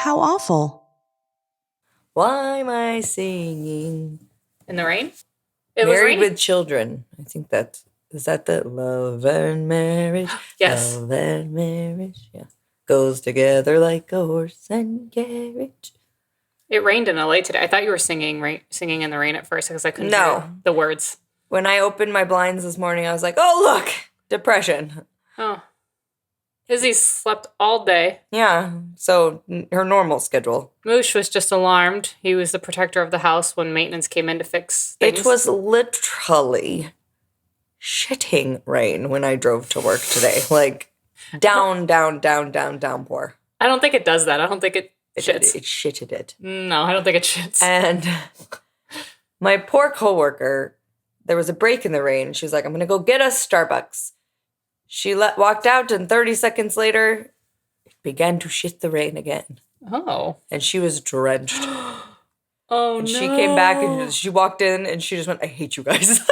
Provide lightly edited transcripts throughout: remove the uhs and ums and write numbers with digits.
How awful. Why am I singing? In the rain? Married with Children. I think is that the Love and Marriage? Yes. Love and Marriage. Yeah. Goes together like a horse and carriage. It rained in LA today. I thought you were singing in the rain at first because I couldn't hear the words. When I opened my blinds this morning, I was like, oh, look, depression. Oh. Izzy slept all day. Yeah, so her normal schedule. Moosh was just alarmed. He was the protector of the house when maintenance came in to fix things. It was literally shitting rain when I drove to work today. Like, downpour. I don't think it does that. I don't think it shits. It shitted it. No, I don't think it shits. And my poor coworker, there was a break in the rain. She was like, I'm going to go get us Starbucks. She walked out, and 30 seconds later, it began to shit the rain again. Oh. And she was drenched. Oh, and no. she came back, and she walked in, and she just went, I hate you guys.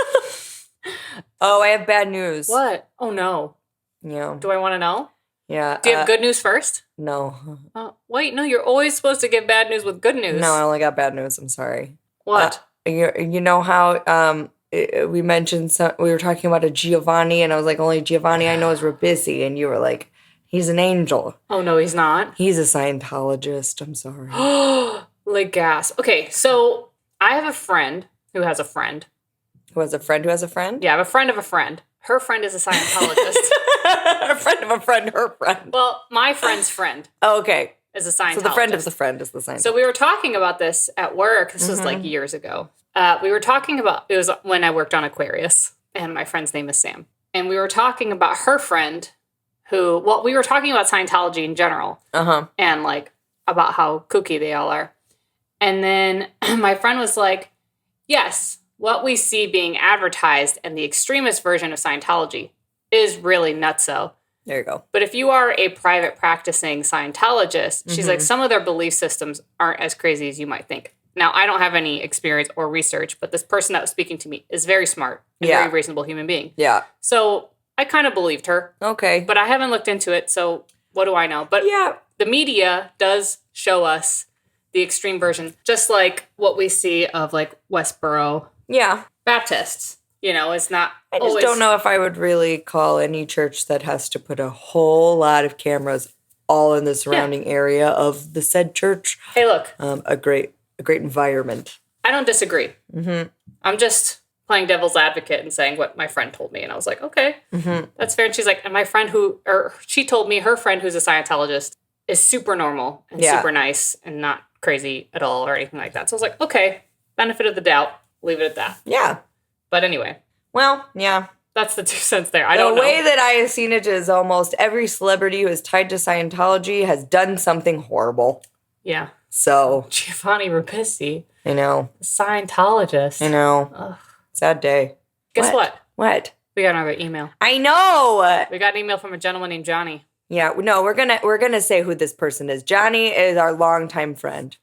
Oh, I have bad news. What? Oh, no. Yeah. Do I want to know? Yeah. Do you have good news first? No. Wait, no, you're always supposed to give bad news with good news. No, I only got bad news. I'm sorry. What? You know how we mentioned we were talking about a Giovanni, and I was like, only Giovanni I know is Ribisi, and you were like, he's an angel. Oh, no, he's not. He's a Scientologist. I'm sorry. Like gas. Okay, so I have a friend who has a friend. Who has a friend who has a friend? Yeah, I have a friend of a friend. Her friend is a Scientologist. A friend of a friend, her friend. Well, my friend's friend. Oh, okay. Is a Scientologist. So the friend of the friend is the Scientologist. So we were talking about this at work. This was like years ago. We were talking about, it was when I worked on Aquarius, and my friend's name is Sam. And we were talking about her friend who, well, we were talking about Scientology in general. And like about how kooky they all are. And then my friend was like, yes, what we see being advertised and the extremist version of Scientology is really nutso. There you go. But if you are a private practicing Scientologist, she's like, some of their belief systems aren't as crazy as you might think. Now, I don't have any experience or research, but this person that was speaking to me is very smart and very reasonable human being. Yeah. So I kind of believed her. Okay. But I haven't looked into it, so what do I know? But the media does show us the extreme version, just like what we see of like Westboro Baptists. You know, it's not I just don't know if I would really call any church that has to put a whole lot of cameras all in the surrounding area of the said church. Hey, look. A great environment. I don't disagree. I'm just playing devil's advocate and saying what my friend told me. And I was like, okay, that's fair. And she's like, and my friend she told me her friend who's a Scientologist is super normal and super nice and not crazy at all or anything like that. So I was like, okay, benefit of the doubt. Leave it at that. Yeah. But anyway. Well, yeah. That's the 2 cents there. I don't know. The way that I have seen it is almost every celebrity who is tied to Scientology has done something horrible. Yeah. So. Giovanni Ribisi. I know. Scientologist. I know. Ugh. Sad day. Guess what? What? We got another email. I know. We got an email from a gentleman named Johnny. Yeah. No, we're gonna say who this person is. Johnny is our longtime friend.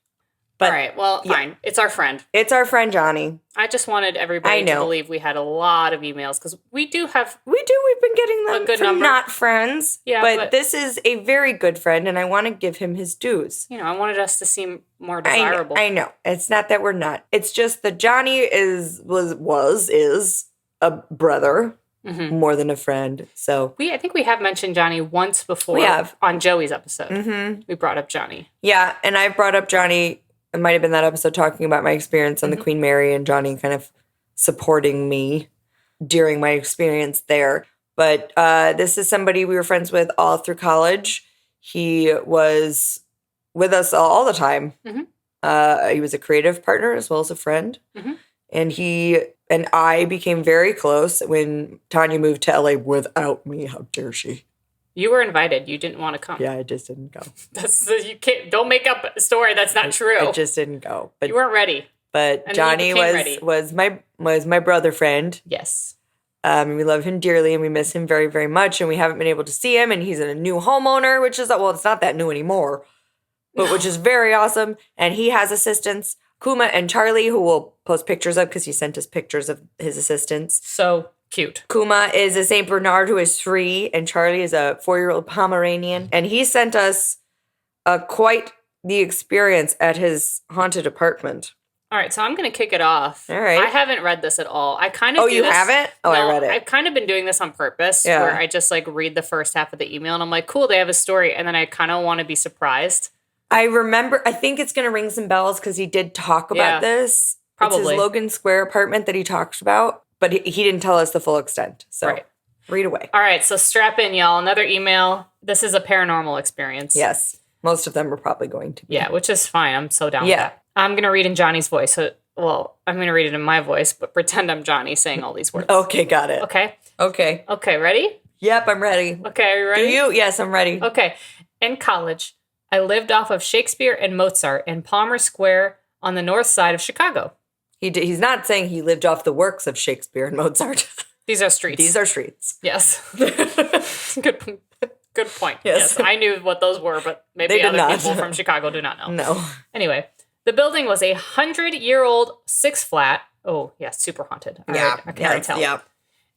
But, all right, well, fine. It's our friend. It's our friend, Johnny. I just wanted everybody to believe we had a lot of emails, because we do have... We've been getting them from not friends. Yeah, but this is a very good friend, and I want to give him his dues. You know, I wanted us to seem more desirable. I know. It's not that we're not. It's just that Johnny is a brother more than a friend. So I think we have mentioned Johnny once before. We have. On Joey's episode. We brought up Johnny. Yeah, and I brought up Johnny... It might have been that episode talking about my experience on the Queen Mary and Johnny kind of supporting me during my experience there. But this is somebody we were friends with all through college. He was with us all the time. He was a creative partner as well as a friend. And he and I became very close when Tanya moved to LA without me. How dare she? You were invited. You didn't want to come. Yeah, I just didn't go. Don't make up a story that's not true. I just didn't go. But you weren't ready. But and Johnny was my brother friend. Yes. We love him dearly and we miss him very, very much. And we haven't been able to see him. And he's a new homeowner, which is, well, it's not that new anymore, but which is very awesome. And he has assistants, Kuma and Charlie, who we'll post pictures of because he sent us pictures of his assistants. So cute. Kuma is a St. Bernard who is 3, and Charlie is a 4-year-old Pomeranian. And he sent us a quite the experience at his haunted apartment. All right, so I'm going to kick it off. All right. I haven't read this at all. I kind of Oh, you haven't? Oh, no, I read it. I've kind of been doing this on purpose, where I just like read the first half of the email and I'm like, cool, they have a story, and then I kind of want to be surprised. I remember, I think it's going to ring some bells because he did talk about this. Probably. It's his Logan Square apartment that he talked about, but he didn't tell us the full extent. So read away. All right, so strap in, y'all. Another email. This is a paranormal experience. Yes. Most of them are probably going to be. Yeah, which is fine. I'm so down with that. I'm going to read in Johnny's voice. So, well, I'm going to read it in my voice, but pretend I'm Johnny saying all these words. Okay, got it. Okay? Okay. Okay, ready? Yep, I'm ready. Okay, are you ready? Do you? Yes, I'm ready. Okay. In college, I lived off of Shakespeare and Mozart in Palmer Square on the north side of Chicago. He's not saying he lived off the works of Shakespeare and Mozart. These are streets. These are streets. Yes. Good point. Yes. I knew what those were, but maybe other people from Chicago do not know. No. Anyway, the building was a 100-year-old 6-flat. Oh, yeah, super haunted. I can already tell. Yeah.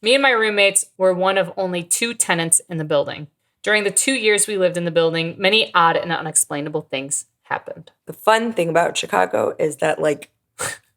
Me and my roommates were one of only 2 tenants in the building. During the 2 years we lived in the building, many odd and unexplainable things happened. The fun thing about Chicago is that like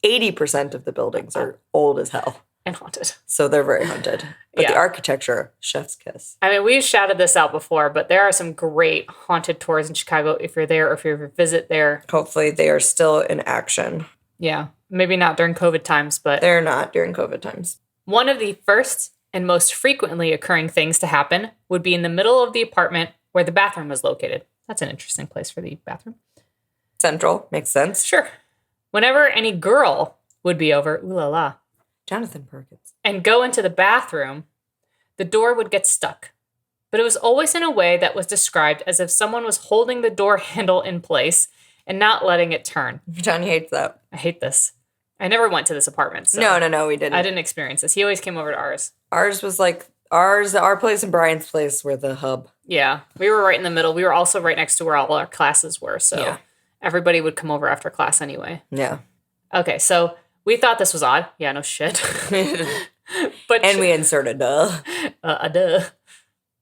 80% of the buildings are old as hell. And haunted. So they're very haunted. But the architecture, chef's kiss. I mean, we've shouted this out before, but there are some great haunted tours in Chicago if you're there or if you ever visit there. Hopefully they are still in action. Yeah. Maybe not during COVID times, but... They're not during COVID times. One of the first and most frequently occurring things to happen would be in the middle of the apartment where the bathroom was located. That's an interesting place for the bathroom. Central. Makes sense. Sure. Whenever any girl would be over, ooh la la, Jonathan Perkins, and go into the bathroom, the door would get stuck. But it was always in a way that was described as if someone was holding the door handle in place and not letting it turn. Johnny hates that. I hate this. I never went to this apartment. So No, we didn't. I didn't experience this. He always came over to ours. Ours was like, our place and Brian's place were the hub. Yeah, we were right in the middle. We were also right next to where all our classes were. So everybody would come over after class anyway. Yeah. Okay, so we thought this was odd. Yeah, no shit. But we inserted duh. Duh.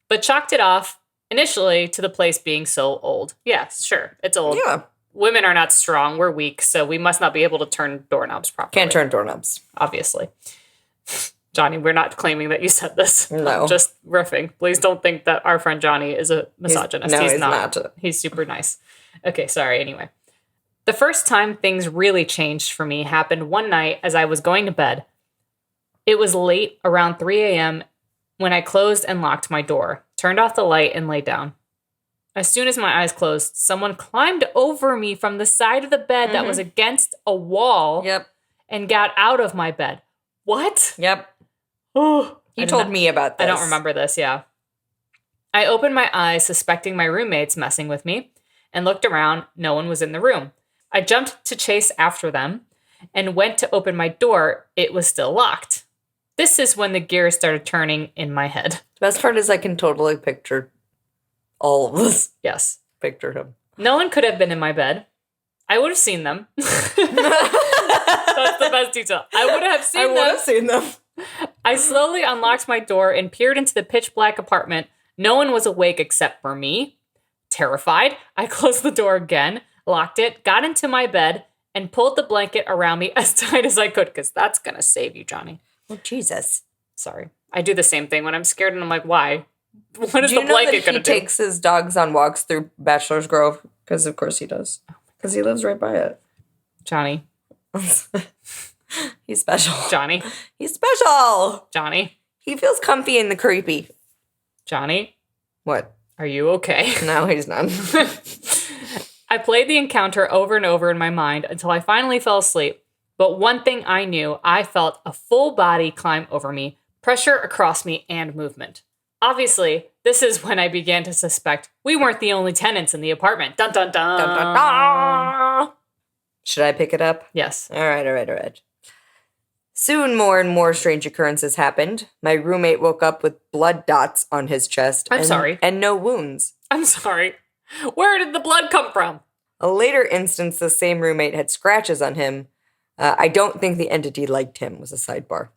But chalked it off initially to the place being so old. Yeah, sure. It's old. Yeah. Women are not strong. We're weak, so we must not be able to turn doorknobs properly. Can't turn doorknobs. Obviously. Johnny, we're not claiming that you said this. No. I'm just riffing. Please don't think that our friend Johnny is a misogynist. He's not. He's super nice. Okay, sorry. Anyway. The first time things really changed for me happened one night as I was going to bed. It was late, around 3 a.m., when I closed and locked my door, turned off the light, and lay down. As soon as my eyes closed, someone climbed over me from the side of the bed that was against a wall and got out of my bed. What? Yep. Oh, you told me about this. I don't remember this, yeah. I opened my eyes, suspecting my roommates messing with me, and looked around. No one was in the room. I jumped to chase after them and went to open my door. It was still locked. This is when the gears started turning in my head. The best part is I can totally picture all of this. Yes. Picture him. No one could have been in my bed. I would have seen them. That's the best detail. I would have seen them. I slowly unlocked my door and peered into the pitch black apartment. No one was awake except for me. Terrified, I closed the door again, locked it, got into my bed, and pulled the blanket around me as tight as I could, because that's going to save you, Johnny. Oh, Jesus. Sorry. I do the same thing when I'm scared and I'm like, why? What is the blanket going to do? He takes his dogs on walks through Bachelor's Grove? Because of course he does. Because he lives right by it. Johnny. He's special. Johnny. He's special. Johnny. He feels comfy in the creepy. Johnny. What? Are you okay? No, he's not. I played the encounter over and over in my mind until I finally fell asleep. But one thing I knew, I felt a full body climb over me, pressure across me, and movement. Obviously, this is when I began to suspect we weren't the only tenants in the apartment. Dun, dun, dun. Dun, dun, dun. Should I pick it up? Yes. All right. Soon more and more strange occurrences happened. My roommate woke up with blood dots on his chest. I'm sorry. And no wounds. I'm sorry. Where did the blood come from? A later instance, the same roommate had scratches on him. I don't think the entity liked him, was a sidebar.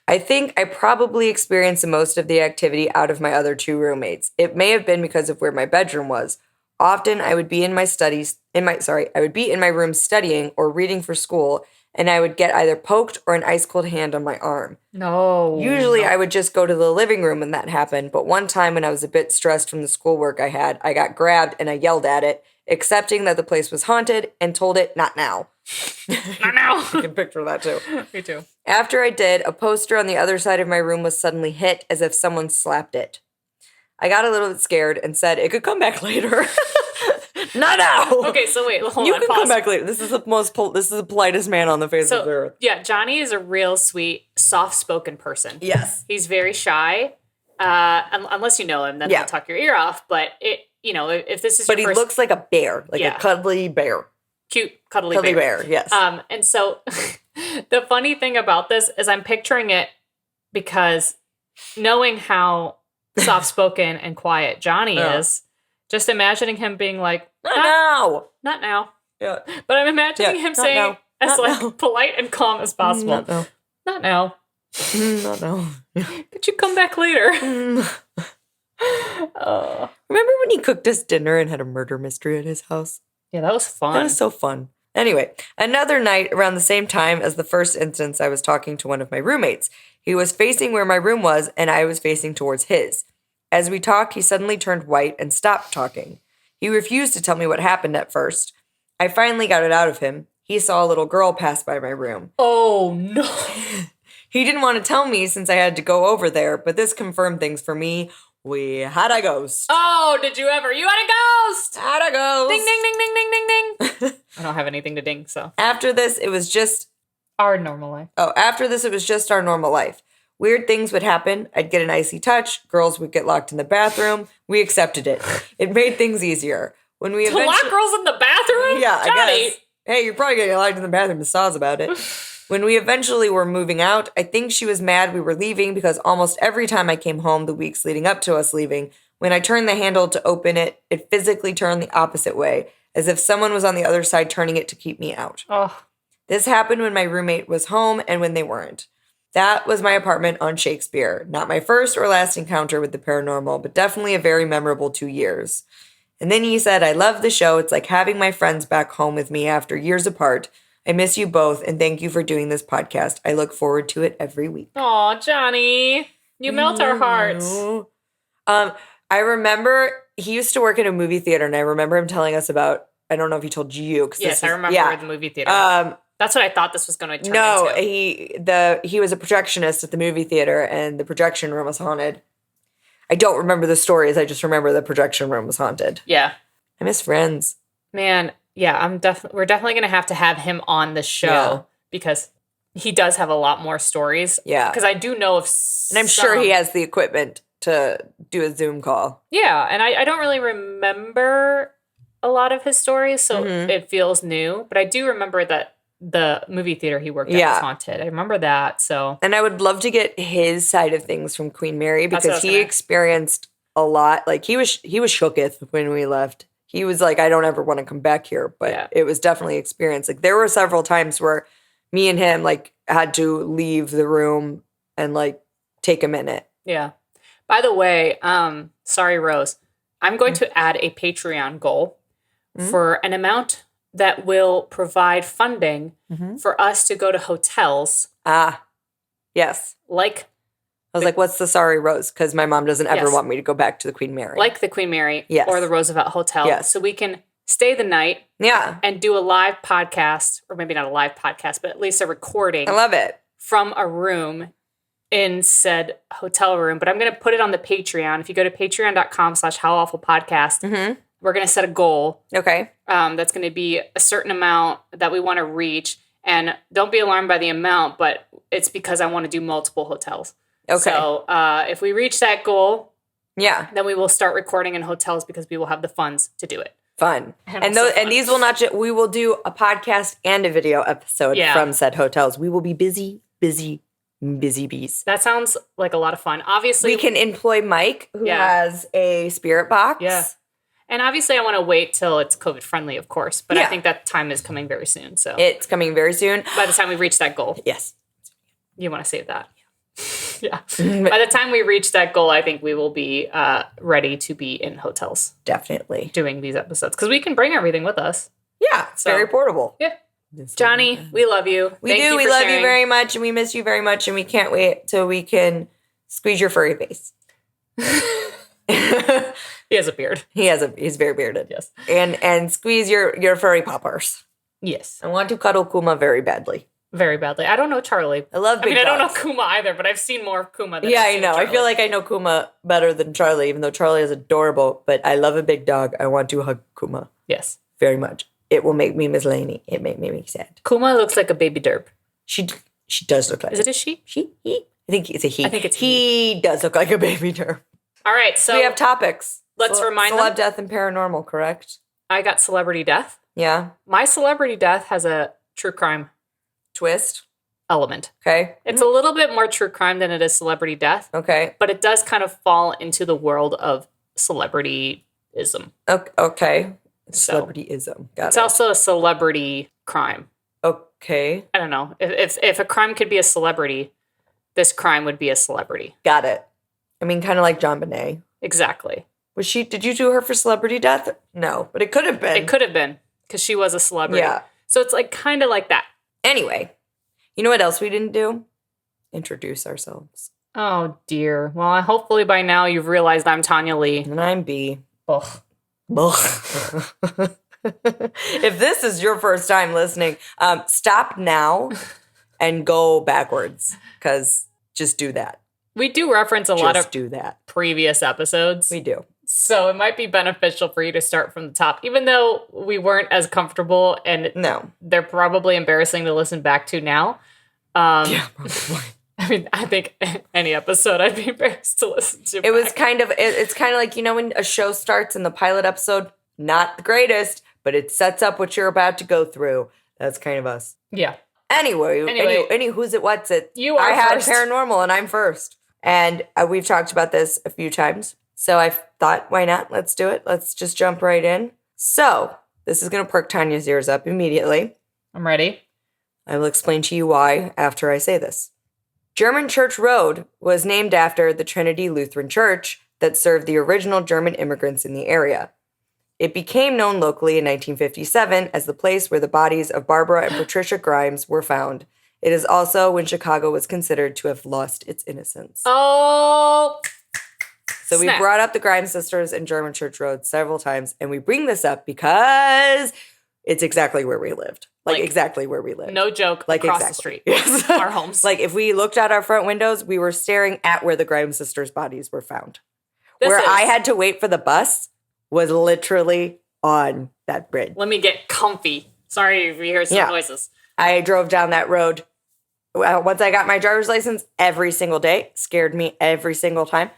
I think I probably experienced most of the activity out of my other 2 roommates. It may have been because of where my bedroom was. Often I would be in my room studying or reading for school, and I would get either poked or an ice cold hand on my arm. No. Usually I would just go to the living room when that happened, but one time when I was a bit stressed from the schoolwork I had, I got grabbed and I yelled at it, accepting that the place was haunted, and told it, not now. Not now. I can picture that too. Me too. After I did, a poster on the other side of my room was suddenly hit as if someone slapped it. I got a little bit scared and said it could come back later. Not now. Okay, so wait, hold on. You can pause. come back later. This is the politest man on the face of the earth. Yeah, Johnny is a real sweet, soft-spoken person. Yes. He's very shy. Unless you know him, then he'll talk your ear off. But if this is but he looks like a bear, like a cuddly bear. Cute, cuddly bear. Yes. And so the funny thing about this is I'm picturing it because knowing how soft-spoken and quiet Johnny is, just imagining him being like, not now. Yeah. But I'm imagining him saying as polite and calm as possible. Not now. Not now. Could you come back later? Remember when he cooked us dinner and had a murder mystery at his house? Yeah, that was fun. That was so fun. Anyway, another night around the same time as the first instance, I was talking to one of my roommates. He was facing where my room was, and I was facing towards his. As we talked, he suddenly turned white and stopped talking. He refused to tell me what happened at first. I finally got it out of him. He saw a little girl pass by my room. Oh, no. He didn't want to tell me since I had to go over there, but this confirmed things for me. We had a ghost. Oh, did you ever? You had a ghost! Had a ghost. Ding, ding, ding, ding, ding, ding, ding. I don't have anything to ding, so. After this, it was just our normal life. After this, it was just our normal life. Weird things would happen. I'd get an icy touch. Girls would get locked in the bathroom. We accepted it. It made things easier. When we to lock girls in the bathroom? Yeah, Johnny. I guess. Hey, you're probably going to get locked in the bathroom to saws about it. When we eventually were moving out, I think she was mad we were leaving because almost every time I came home the weeks leading up to us leaving, when I turned the handle to open it, it physically turned the opposite way, as if someone was on the other side turning it to keep me out. Oh. This happened when my roommate was home and when they weren't. That was my apartment on Shakespeare. Not my first or last encounter with the paranormal, but definitely a very memorable 2 years. And then he said, I love the show. It's like having my friends back home with me after years apart. I miss you both, and thank you for doing this podcast. I look forward to it every week. Aw, Johnny. You melt our hearts. I remember he used to work in a movie theater, and I remember him telling us about, I don't know if he told you. Yes, I remember the movie theater. That's what I thought this was going to turn into. No, he was a projectionist at the movie theater, and the projection room was haunted. I don't remember the stories. I just remember the projection room was haunted. Yeah. I miss Friends. Man, yeah, we're definitely going to have him on the show because he does have a lot more stories. Yeah. Because I do know of and I'm sure he has the equipment to do a Zoom call. Yeah, and I don't really remember a lot of his stories, so it feels new. But I do remember that the movie theater he worked at was haunted. I remember that, so. And I would love to get his side of things from Queen Mary because he experienced a lot. Like, he was shooketh when we left. He was like, I don't ever want to come back here, but it was definitely experience. Like, there were several times where me and him, like, had to leave the room and, like, take a minute. Yeah. By the way, sorry, Rose, I'm going to add a Patreon goal for an amount that will provide funding for us to go to hotels. Yes. Like, I was like, what's the Sorry Rose? Because my mom doesn't ever want me to go back to the Queen Mary. Like the Queen Mary or the Roosevelt Hotel. Yes. So we can stay the night. Yeah. And do a live podcast, or maybe not a live podcast, but at least a recording. I love it. From a room in said hotel room. But I'm going to put it on the Patreon. If you go to patreon.com/howawfulpodcast, we're going to set a goal. Okay. That's going to be a certain amount that we want to reach. And don't be alarmed by the amount, but it's because I want to do multiple hotels. Okay. So if we reach that goal, then we will start recording in hotels because we will have the funds to do it. Fun. And these will not we will do a podcast and a video episode from said hotels. We will be busy bees. That sounds like a lot of fun. Obviously, we can employ Mike, who has a spirit box. Yeah. And obviously, I want to wait till it's COVID friendly, of course. But I think that time is coming very soon. So it's coming very soon. By the time we reach that goal. Yes. You want to save that. Yeah. By the time we reach that goal, I think we will be ready to be in hotels. Definitely. Doing these episodes. Because we can bring everything with us. Yeah. It's very portable. Yeah. Johnny, we love you. We do. We love you very much, and we miss you very much, and we can't wait till we can squeeze your furry face. He has a beard. He's very bearded. Yes. And squeeze your furry poppers. Yes. I want to cuddle Kuma very badly. Very badly. I don't know Charlie. I love big dogs. I don't know Kuma either, but I've seen more of Kuma than I know. I feel like I know Kuma better than Charlie, even though Charlie is adorable. But I love a big dog. I want to hug Kuma. Yes. Very much. It will make me Miss Laney. It make me sad. Kuma looks like a baby derp. She does look like Is it a she? She? He? I think it's a he. I think it's he. Does look like a baby derp. All right, so we have topics. Let's remind them. Celeb death and paranormal, correct? I got celebrity death. Yeah. My celebrity death has a true crime twist element. Okay. It's a little bit more true crime than it is celebrity death. Okay. But it does kind of fall into the world of celebrityism. Okay. So, celebrityism. It's also a celebrity crime. Okay. I don't know. If a crime could be a celebrity, this crime would be a celebrity. Got it. I mean, kind of like JonBenet. Exactly. Did you do her for celebrity death? No, but it could have been. It could have been, because she was a celebrity. Yeah. So it's like kind of like that. Anyway, you know what else we didn't do? Introduce ourselves. Oh, dear. Well, hopefully by now you've realized I'm Tanya Lee. And I'm B. Ugh. If this is your first time listening, stop now and go backwards, because just do that. We do reference a lot of previous episodes. We do. So it might be beneficial for you to start from the top, even though we weren't as comfortable, and they're probably embarrassing to listen back to now. Yeah, probably. I mean, I think any episode I'd be embarrassed to listen to. It's kind of like, when a show starts and the pilot episode, not the greatest, but it sets up what you're about to go through. That's kind of us. Yeah. Anyway, who's it, what's it? You are first. I had paranormal and I'm first. And we've talked about this a few times. So I thought, why not? Let's do it. Let's just jump right in. So this is going to perk Tanya's ears up immediately. I'm ready. I will explain to you why after I say this. German Church Road was named after the Trinity Lutheran Church that served the original German immigrants in the area. It became known locally in 1957 as the place where the bodies of Barbara and Patricia Grimes were found. It is also when Chicago was considered to have lost its innocence. Oh, so we brought up the Grimes sisters and German Church Road several times, and we bring this up because it's exactly where we lived. Like exactly where we lived. No joke. Like across the street. Yes. Our homes. Like if we looked out our front windows, we were staring at where the Grimes sisters' bodies were found. I had to wait for the bus was literally on that bridge. Let me get comfy. Sorry if you hear some noises. I drove down that road. Once I got my driver's license, every single day. Scared me every single time.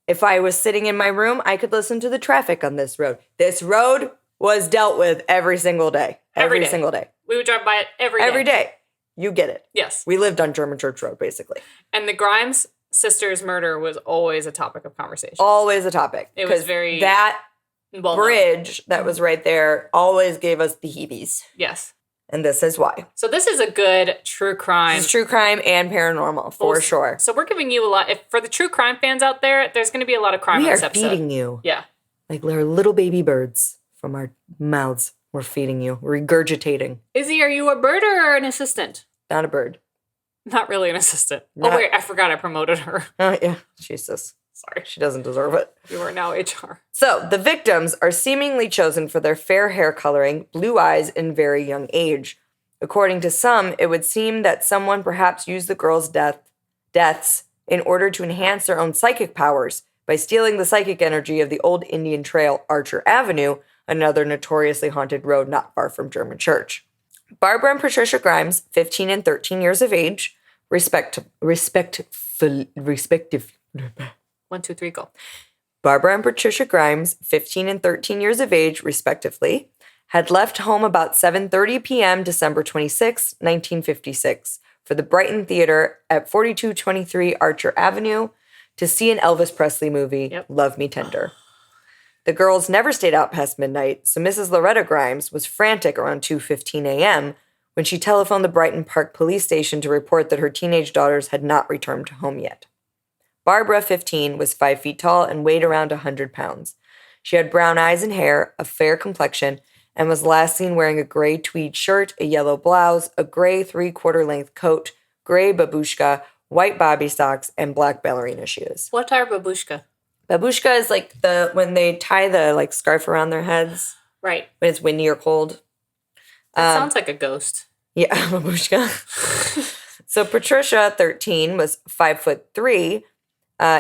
If I was sitting in my room, I could listen to the traffic on this road. This road was dealt with every single day. Every single day. We would drive by it every day. Every day. You get it. Yes. We lived on German Church Road, basically. And the Grimes sisters' murder was always a topic of conversation. Always a topic. It was very... That bridge that was right there always gave us the heebies. Yes. And this is why. So this is a good true crime. This is true crime and paranormal, for sure. So we're giving you a lot. For the true crime fans out there, there's going to be a lot of crime on this episode. We are feeding you. Yeah. Like they're little baby birds from our mouths. We're feeding you. We're regurgitating. Izzy, are you a bird or an assistant? Not a bird. Not really an assistant. Oh, wait, I forgot I promoted her. Oh, yeah. Jesus. Sorry. She doesn't deserve it. You are now HR. So, the victims are seemingly chosen for their fair hair coloring, blue eyes, and very young age. According to some, it would seem that someone perhaps used the girls' deaths in order to enhance their own psychic powers by stealing the psychic energy of the old Indian Trail, Archer Avenue, another notoriously haunted road not far from German Church. Barbara and Patricia Grimes, 15 and 13 years of age, respective. 1, 2, 3, go. Barbara and Patricia Grimes, 15 and 13 years of age, respectively, had left home about 7:30 p.m. December 26, 1956, for the Brighton Theater at 4223 Archer Avenue to see an Elvis Presley movie, Love Me Tender. The girls never stayed out past midnight, so Mrs. Loretta Grimes was frantic around 2:15 a.m. when she telephoned the Brighton Park police station to report that her teenage daughters had not returned home yet. Barbara, 15, was 5 feet tall and weighed around 100 pounds. She had brown eyes and hair, a fair complexion, and was last seen wearing a gray tweed shirt, a yellow blouse, a gray 3/4 length coat, gray babushka, white bobby socks, and black ballerina shoes. What are babushka? Babushka is like when they tie the like scarf around their heads. Right. When it's windy or cold. That sounds like a ghost. Yeah, babushka. So Patricia, 13, was 5'3"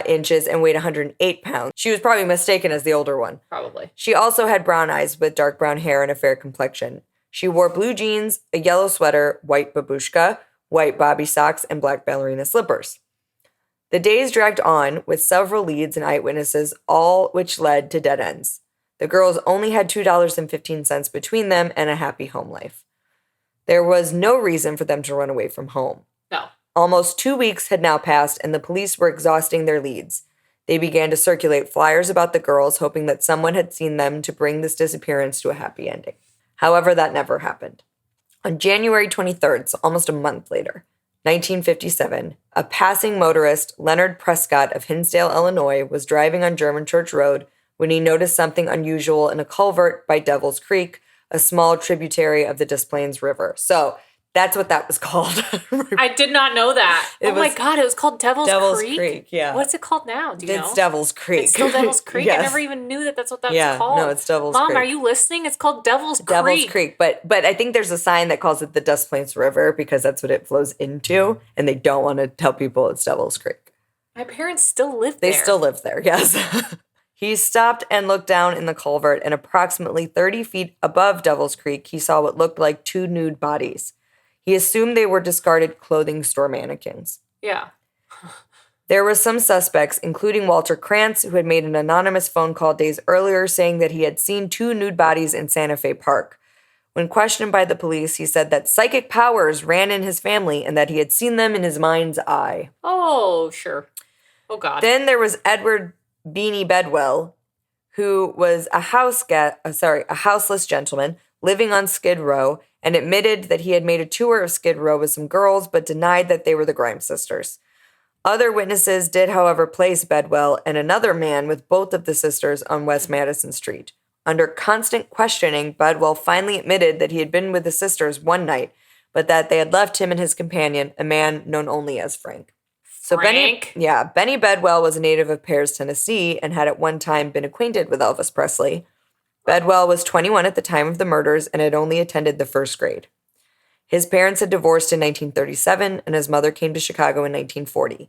inches and weighed 108 pounds. She was probably mistaken as the older one. Probably. She also had brown eyes with dark brown hair and a fair complexion. She wore blue jeans, a yellow sweater, white babushka, white bobby socks, and black ballerina slippers. The days dragged on with several leads and eyewitnesses, all which led to dead ends. The girls only had $2.15 between them and a happy home life. There was no reason for them to run away from home. No. Almost 2 weeks had now passed, and the police were exhausting their leads. They began to circulate flyers about the girls, hoping that someone had seen them to bring this disappearance to a happy ending. However, that never happened. On January 23rd, so almost a month later, 1957, a passing motorist, Leonard Prescott of Hinsdale, Illinois, was driving on German Church Road when he noticed something unusual in a culvert by Devil's Creek, a small tributary of the Des Plaines River. So that's what that was called. I did not know that. My God, it was called Devil's Creek? Creek, yeah. What's it called now? Do you know? It's Devil's Creek. It's still Devil's Creek? Yes. I never even knew that that's what that's called. No, it's Devil's Creek. Mom, are you listening? It's called Devil's Creek. Devil's Creek. But I think there's a sign that calls it the Des Plaines River because that's what it flows into, and they don't want to tell people it's Devil's Creek. My parents still live there. They still live there, yes. He stopped and looked down in the culvert, and approximately 30 feet above Devil's Creek, he saw what looked like 2 nude bodies. He assumed they were discarded clothing store mannequins. Yeah. There were some suspects, including Walter Krantz, who had made an anonymous phone call days earlier saying that he had seen 2 nude bodies in Santa Fe Park. When questioned by the police, he said that psychic powers ran in his family and that he had seen them in his mind's eye. Oh, sure. Oh, God. Then there was Edward Beanie Bedwell, who was a houseless gentleman living on Skid Row, and admitted that he had made a tour of Skid Row with some girls, but denied that they were the Grimes sisters. Other witnesses did, however, place Bedwell and another man with both of the sisters on West Madison Street. Under constant questioning, Bedwell finally admitted that he had been with the sisters one night, but that they had left him and his companion, a man known only as Frank. So Frank? Benny Bedwell was a native of Pears, Tennessee, and had at one time been acquainted with Elvis Presley. Bedwell was 21 at the time of the murders and had only attended the 1st grade. His parents had divorced in 1937, and his mother came to Chicago in 1940.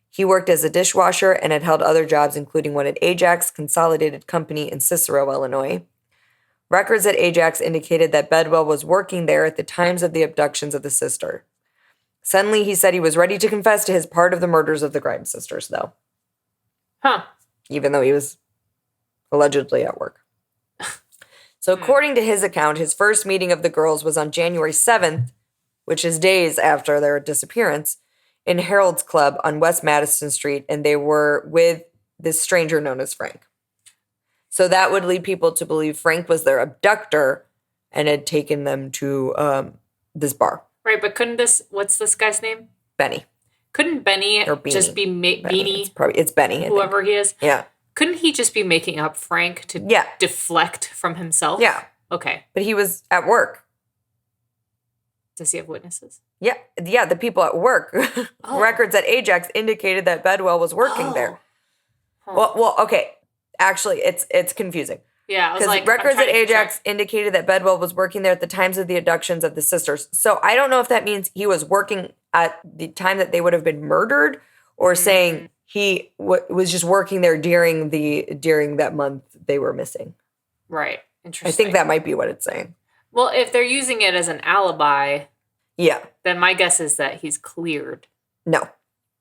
He worked as a dishwasher and had held other jobs, including one at Ajax Consolidated Company in Cicero, Illinois. Records at Ajax indicated that Bedwell was working there at the times of the abductions of the sister. Suddenly, he said he was ready to confess to his part of the murders of the Grimes sisters, though. Huh. Even though he was allegedly at work. So according to his account, his first meeting of the girls was on January 7th, which is days after their disappearance, in Harold's Club on West Madison Street, and they were with this stranger known as Frank. So that would lead people to believe Frank was their abductor and had taken them to this bar. Right, but what's this guy's name? Benny. Couldn't Benny just be Beanie? It's Benny. Whoever he is? Yeah. Couldn't he just be making up Frank to deflect from himself? Yeah. Okay. But he was at work. Does he have witnesses? Yeah, the people at work. Oh. Records at Ajax indicated that Bedwell was working there. Huh. Well, okay. Actually, it's confusing. Yeah, I was like, records at Ajax indicated that Bedwell was working there at the times of the abductions of the sisters. So I don't know if that means he was working at the time that they would have been murdered, or saying he was just working there during that month they were missing. Right. Interesting. I think that might be what it's saying. Well, if they're using it as an alibi, yeah, then my guess is that he's cleared. No.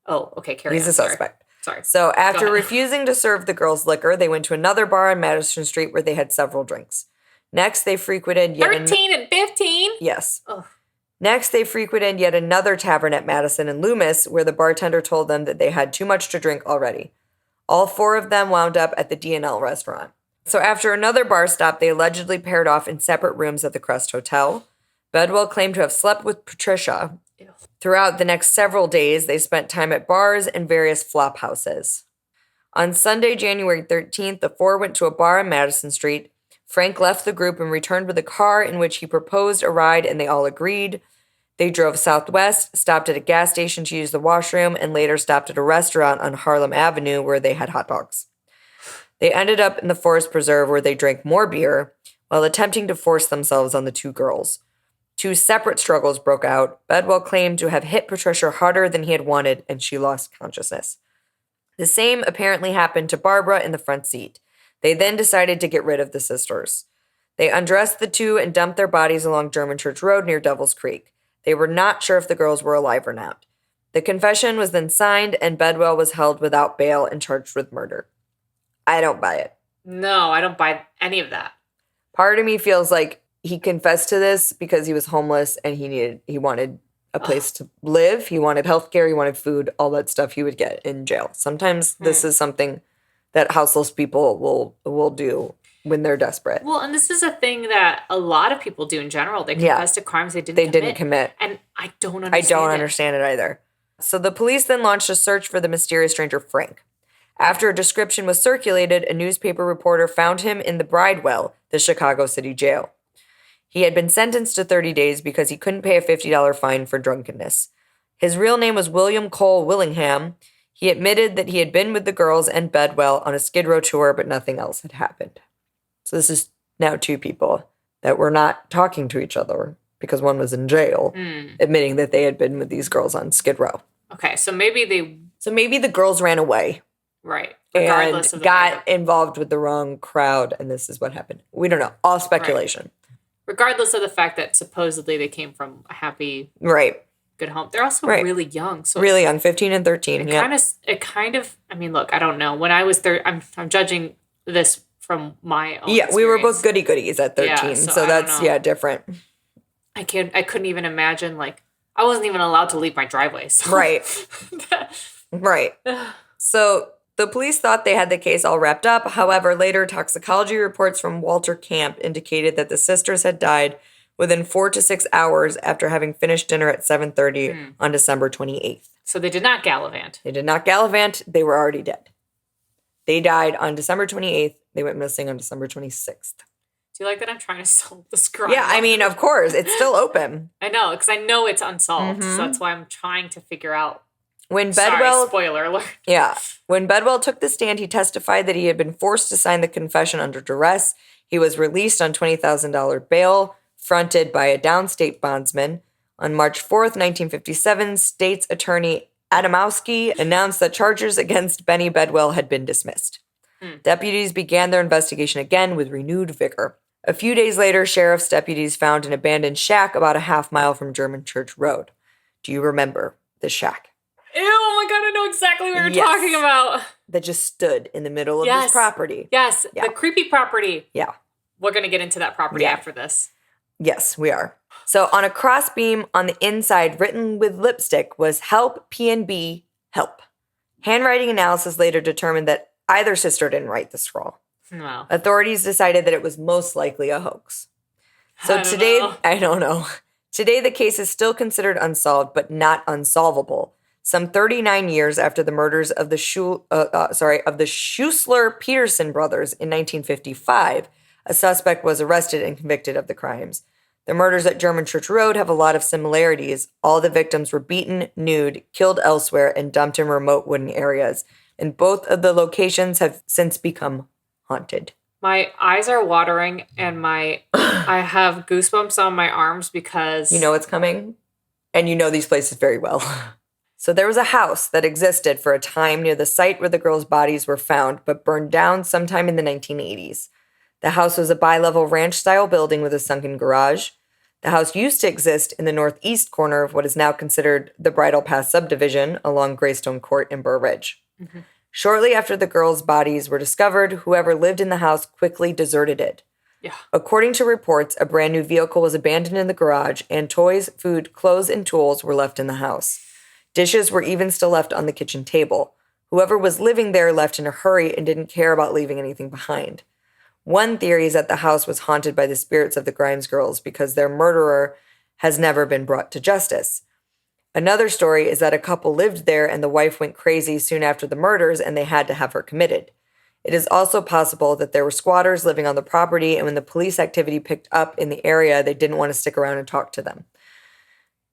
Oh, okay. Carry on. He's a suspect. Sorry. So after refusing to serve the girls liquor, they went to another bar on Madison Street where they had several drinks. Next, they frequented 13 and 15? Yes. Ugh. Next, they frequented yet another tavern at Madison and Loomis, where the bartender told them that they had too much to drink already. All 4 of them wound up at the D&L restaurant. So after another bar stop, they allegedly paired off in separate rooms at the Crest Hotel. Bedwell claimed to have slept with Patricia, Ew. Throughout the next several days, they spent time at bars and various flop houses. On Sunday, January 13th, the four went to a bar on Madison Street. Frank left the group and returned with a car in which he proposed a ride, and they all agreed. They drove southwest, stopped at a gas station to use the washroom, and later stopped at a restaurant on Harlem Avenue where they had hot dogs. They ended up in the Forest Preserve where they drank more beer while attempting to force themselves on the two girls. Two separate struggles broke out. Bedwell claimed to have hit Patricia harder than he had wanted, and she lost consciousness. The same apparently happened to Barbara in the front seat. They then decided to get rid of the sisters. They undressed the two and dumped their bodies along German Church Road near Devil's Creek. They were not sure if the girls were alive or not. The confession was then signed, and Bedwell was held without bail and charged with murder. I don't buy it. No, I don't buy any of that. Part of me feels like he confessed to this because he was homeless and he wanted a place to live. He wanted healthcare. He wanted food, all that stuff he would get in jail. Sometimes this is something that houseless people will do when they're desperate. Well, and this is a thing that a lot of people do in general. They confess to crimes they didn't commit. And I don't understand it either. So the police then launched a search for the mysterious stranger Frank. After a description was circulated, a newspaper reporter found him in the Bridewell, the Chicago City Jail. He had been sentenced to 30 days because he couldn't pay a $50 fine for drunkenness. His real name was William Cole Willingham. He admitted that he had been with the girls and Bedwell on a Skid Row tour, but nothing else had happened. So this is now two people that were not talking to each other because one was in jail, admitting that they had been with these girls on Skid Row. Okay, so maybe the girls ran away. Right. Regardless and got involved with the wrong crowd, and this is what happened. We don't know. All speculation. Right. Regardless of the fact that supposedly they came from a happy, good home. They're also really young. So really young, 15 and 13. It kind of, I mean, look, I don't know. When I was I'm judging this from my own experience. We were both goody-goodies at 13, so that's, different. I couldn't even imagine, I wasn't even allowed to leave my driveway. So. Right. Right. So the police thought they had the case all wrapped up. However, later toxicology reports from Walter Camp indicated that the sisters had died within 4 to 6 hours after having finished dinner at 7:30 on December 28th. So they did not gallivant. They were already dead. They died on December 28th. They went missing on December 26th. Do you like that I'm trying to solve this crime? Yeah, I mean, of course. It's still open. I know, because I know it's unsolved. So that's why I'm trying to figure out. When Bedwell, spoiler alert. Yeah. When Bedwell took the stand, he testified that he had been forced to sign the confession under duress. He was released on $20,000 bail, fronted by a downstate bondsman. On March 4th, 1957, state's attorney Adamowski announced that charges against Benny Bedwell had been dismissed. Deputies began their investigation again with renewed vigor. A few days later, sheriff's deputies found an abandoned shack about a half-mile from German Church Road. Do you remember the shack? Ew, oh my God, I know exactly what you're talking about. That just stood in the middle of this property. Yes, the creepy property. Yeah. We're going to get into that property after this. Yes, we are. So on a crossbeam on the inside, written with lipstick, was Help PNB Help. Handwriting analysis later determined that either sister didn't write the scroll. Wow. Authorities decided that it was most likely a hoax. So I don't know. Today, the case is still considered unsolved, but not unsolvable. Some 39 years after the murders of the Schuessler-Peterson brothers in 1955, a suspect was arrested and convicted of the crimes. The murders at German Church Road have a lot of similarities. All the victims were beaten, nude, killed elsewhere, and dumped in remote wooden areas. And both of the locations have since become haunted. My eyes are watering, and I have goosebumps on my arms because... You know what's coming? And you know these places very well. So there was a house that existed for a time near the site where the girls' bodies were found, but burned down sometime in the 1980s. The house was a bi-level ranch-style building with a sunken garage. The house used to exist in the northeast corner of what is now considered the Bridle Path subdivision along Greystone Court in Burr Ridge. Mm-hmm. Shortly after the girls' bodies were discovered, whoever lived in the house quickly deserted it. Yeah. According to reports, a brand new vehicle was abandoned in the garage, and toys, food, clothes, and tools were left in the house. Dishes were even still left on the kitchen table. Whoever was living there left in a hurry and didn't care about leaving anything behind. One theory is that the house was haunted by the spirits of the Grimes girls because their murderer has never been brought to justice. Another story is that a couple lived there and the wife went crazy soon after the murders and they had to have her committed. It is also possible that there were squatters living on the property, and when the police activity picked up in the area, they didn't want to stick around and talk to them.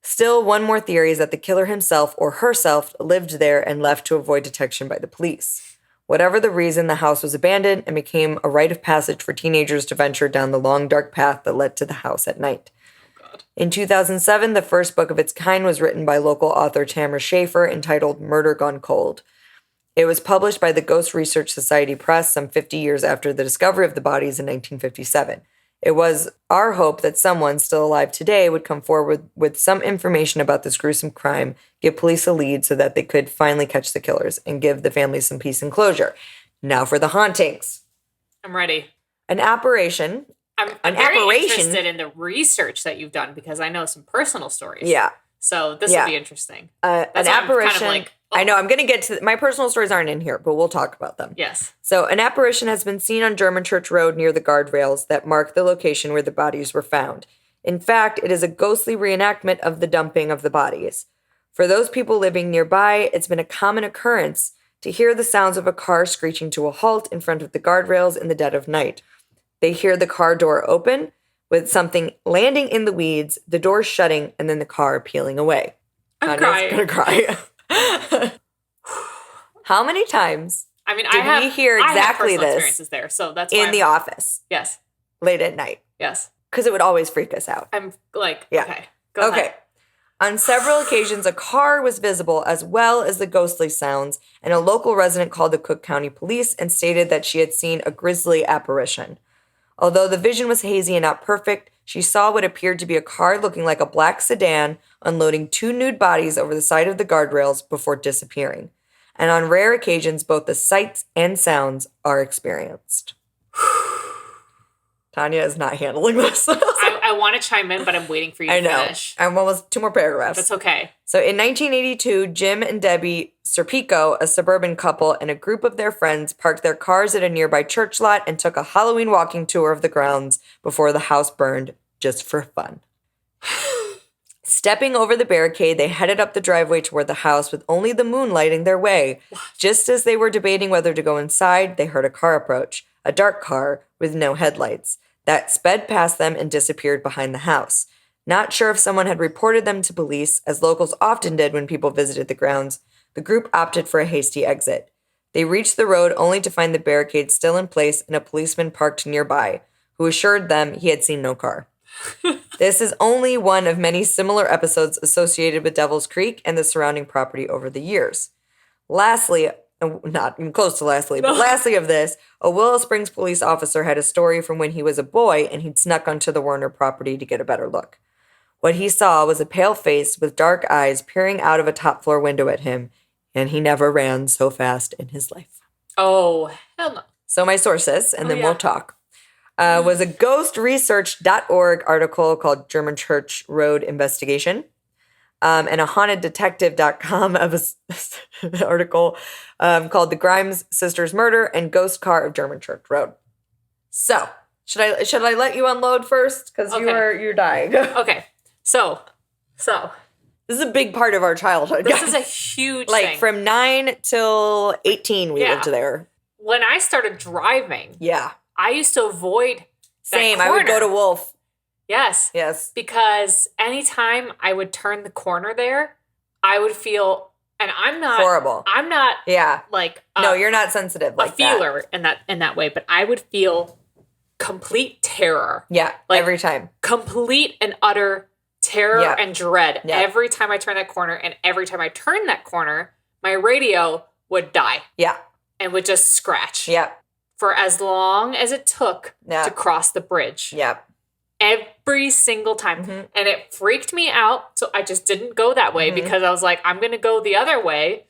Still, one more theory is that the killer himself or herself lived there and left to avoid detection by the police. Whatever the reason, the house was abandoned and became a rite of passage for teenagers to venture down the long, dark path that led to the house at night. In 2007, the first book of its kind was written by local author Tamara Schaefer entitled Murder Gone Cold. It was published by the Ghost Research Society Press some 50 years after the discovery of the bodies in 1957. It was our hope that someone still alive today would come forward with some information about this gruesome crime, give police a lead so that they could finally catch the killers, and give the families some peace and closure. Now for the hauntings. I'm ready. An apparition. I'm very interested in the research that you've done because I know some personal stories. Yeah. So this will be interesting. An apparition. Kind of like, I know, I'm going to get to... My personal stories aren't in here, but we'll talk about them. Yes. So an apparition has been seen on German Church Road near the guardrails that mark the location where the bodies were found. In fact, it is a ghostly reenactment of the dumping of the bodies. For those people living nearby, it's been a common occurrence to hear the sounds of a car screeching to a halt in front of the guardrails in the dead of night. They hear the car door open, with something landing in the weeds, the door shutting, and then the car peeling away. I'm crying. Gonna cry. How many times we hear exactly this experiences there, so that's in the office? Yes. Late at night. Yes. Because it would always freak us out. I'm like, yeah. Okay. Go ahead. On several occasions, a car was visible as well as the ghostly sounds, and a local resident called the Cook County Police and stated that she had seen a grisly apparition. Although the vision was hazy and not perfect, she saw what appeared to be a car looking like a black sedan unloading 2 nude bodies over the side of the guardrails before disappearing. And on rare occasions, both the sights and sounds are experienced. Tanya is not handling this. I want to chime in, but I'm waiting for you to finish. I'm almost 2 more paragraphs. That's okay. So in 1982, Jim and Debbie Serpico, a suburban couple, and a group of their friends parked their cars at a nearby church lot and took a Halloween walking tour of the grounds before the house burned, just for fun. Stepping over the barricade, they headed up the driveway toward the house with only the moon lighting their way. Just as they were debating whether to go inside, they heard a car approach, a dark car with no headlights, that sped past them and disappeared behind the house. Not sure if someone had reported them to police, as locals often did when people visited the grounds, the group opted for a hasty exit. They reached the road only to find the barricade still in place and a policeman parked nearby, who assured them he had seen no car. This is only one of many similar episodes associated with Devil's Creek and the surrounding property over the years. Lastly, not even close to lastly, but lastly of this, a Willow Springs police officer had a story from when he was a boy and he'd snuck onto the Warner property to get a better look. What he saw was a pale face with dark eyes peering out of a top floor window at him, and he never ran so fast in his life. Oh, hell no. So my sources, and then we'll talk, was a ghostresearch.org article called German Church Road Investigation, and a hauntedDetective.com of an article called The Grimes Sisters Murder and Ghost Car of German Church Road. So, should I let you unload first? Because you're dying. Okay. So. This is a big part of our childhood. This is a huge thing. Like from 9 till 18, we lived there. When I started driving, I used to avoid Same. I would go to Wolf. Yes. Because anytime I would turn the corner there, I would feel, and I'm not horrible. I'm not like no, you're not sensitive like a feeler in that way, but I would feel complete terror. Yeah, like every time. Complete and utter terror and dread every time I turn that corner, and every time I turn that corner, my radio would die. Yeah. And would just scratch. Yeah. For as long as it took to cross the bridge. Yeah. Every single time. Mm-hmm. And it freaked me out. So I just didn't go that way because I was like, I'm going to go the other way.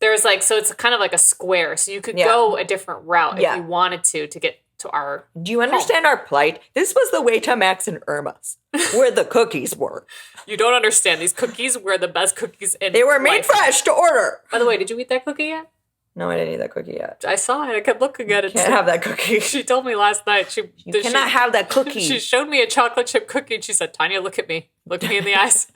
There's like, so it's kind of like a square. So you could go a different route if you wanted to get to our Do you understand our plight? This was the way to Max and Irma's, where the cookies were. You don't understand. These cookies were the best cookies in They were made fresh to order. By the way, did you eat that cookie yet? No, I didn't eat that cookie yet. I saw it. I kept looking at it. You can't have that cookie. She told me last night. You cannot have that cookie. She showed me a chocolate chip cookie and she said, Tanya, look at me. Look me in the eyes.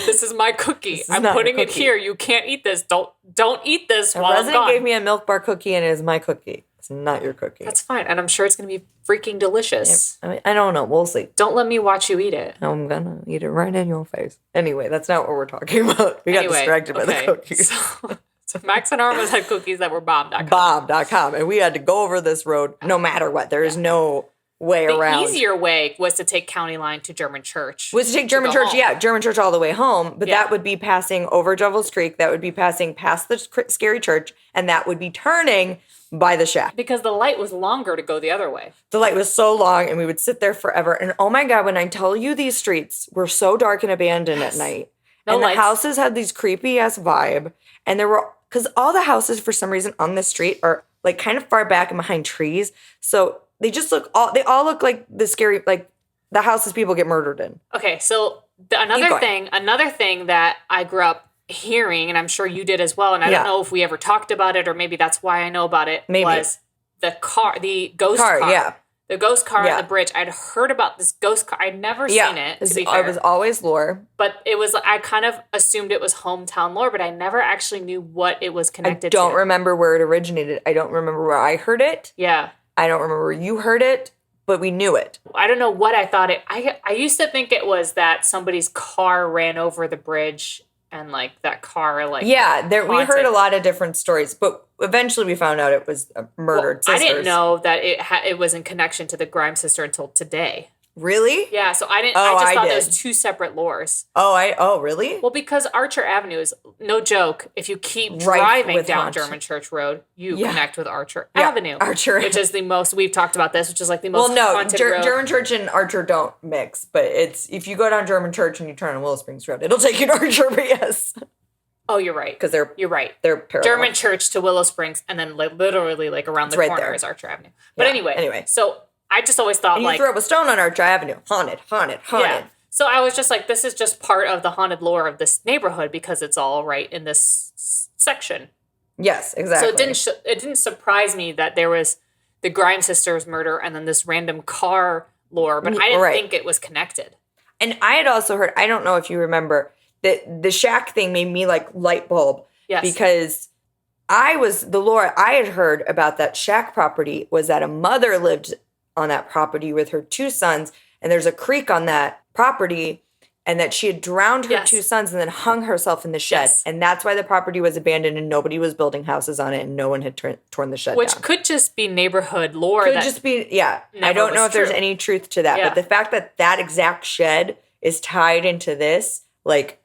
This is my cookie. This is I'm not your putting it cookie. here. You can't eat this. Don't eat this A while I'm resident gone. gave me a milk bar cookie, and it is my cookie. It's not your cookie. That's fine. And I'm sure it's going to be freaking delicious. I mean, I don't know. We'll see. Don't let me watch you eat it. I'm gonna eat it right in your face. Anyway, that's not what we're talking about. We got distracted by the cookies. So Max and Armas had cookies that were bomb.com. Bomb.com. And we had to go over this road no matter what. There is no way around. The easier way was to take County Line to German Church. Was to take German Church, German Church all the way home. But that would be passing over Devil's Creek. That would be passing past the scary church. And that would be turning by the shack. Because the light was longer to go the other way. The light was so long, and we would sit there forever. And oh my God, when I tell you these streets were so dark and abandoned at night. No and lights. The houses had these creepy ass vibe. And there were, because all the houses for some reason on this street are like kind of far back and behind trees. So they just they all look like the scary, like the houses people get murdered in. Okay, so another thing that I grew up hearing, and I'm sure you did as well, and I don't know if we ever talked about it, or maybe that's why I know about it, was the ghost car. Yeah. The ghost car on the bridge. I'd heard about this ghost car. I'd never seen it, to be fair. It was always lore. But it was, I kind of assumed it was hometown lore, but I never actually knew what it was connected to. I don't remember where it originated. I don't remember where I heard it. Yeah. I don't remember where you heard it, but we knew it. I don't know what I thought it. I used to think it was that somebody's car ran over the bridge and like that car like we heard a lot of different stories, but eventually we found out it was murdered sisters. I didn't know that it was in connection to the Grimes sister until today. Really? Yeah, so I didn't. I just thought there was two separate lores. Oh, really? Well, because Archer Avenue is no joke. If you keep driving down German Church Road, you connect with Archer Avenue, which is the most. We've talked about this, which is like the most. haunted road. German Church and Archer don't mix, but it's if you go down German Church and you turn on Willow Springs Road, it'll take you to Archer. But yes. Oh, you're right. Because you're right. They're parallel. German Church to Willow Springs, and then like literally like around the corner is Archer Avenue. But anyway, so. I just always thought and you throw up a stone on Archer Avenue. Haunted. Yeah. So I was just like, this is just part of the haunted lore of this neighborhood because it's all right in this section. Yes, exactly. So it didn't surprise me that there was the Grimes sisters murder and then this random car lore, but I didn't think it was connected. And I had also heard, I don't know if you remember, that the shack thing made me like light bulb. Yes. Because the lore I had heard about that shack property was that a mother lived on that property with her two sons, and there's a creek on that property, and that she had drowned her two sons and then hung herself in the shed. Yes. And that's why the property was abandoned and nobody was building houses on it and no one had torn the shed down. Which could just be neighborhood lore. Could just be, I don't know if there's any truth to that. Yeah. But the fact that that exact shed is tied into this, like,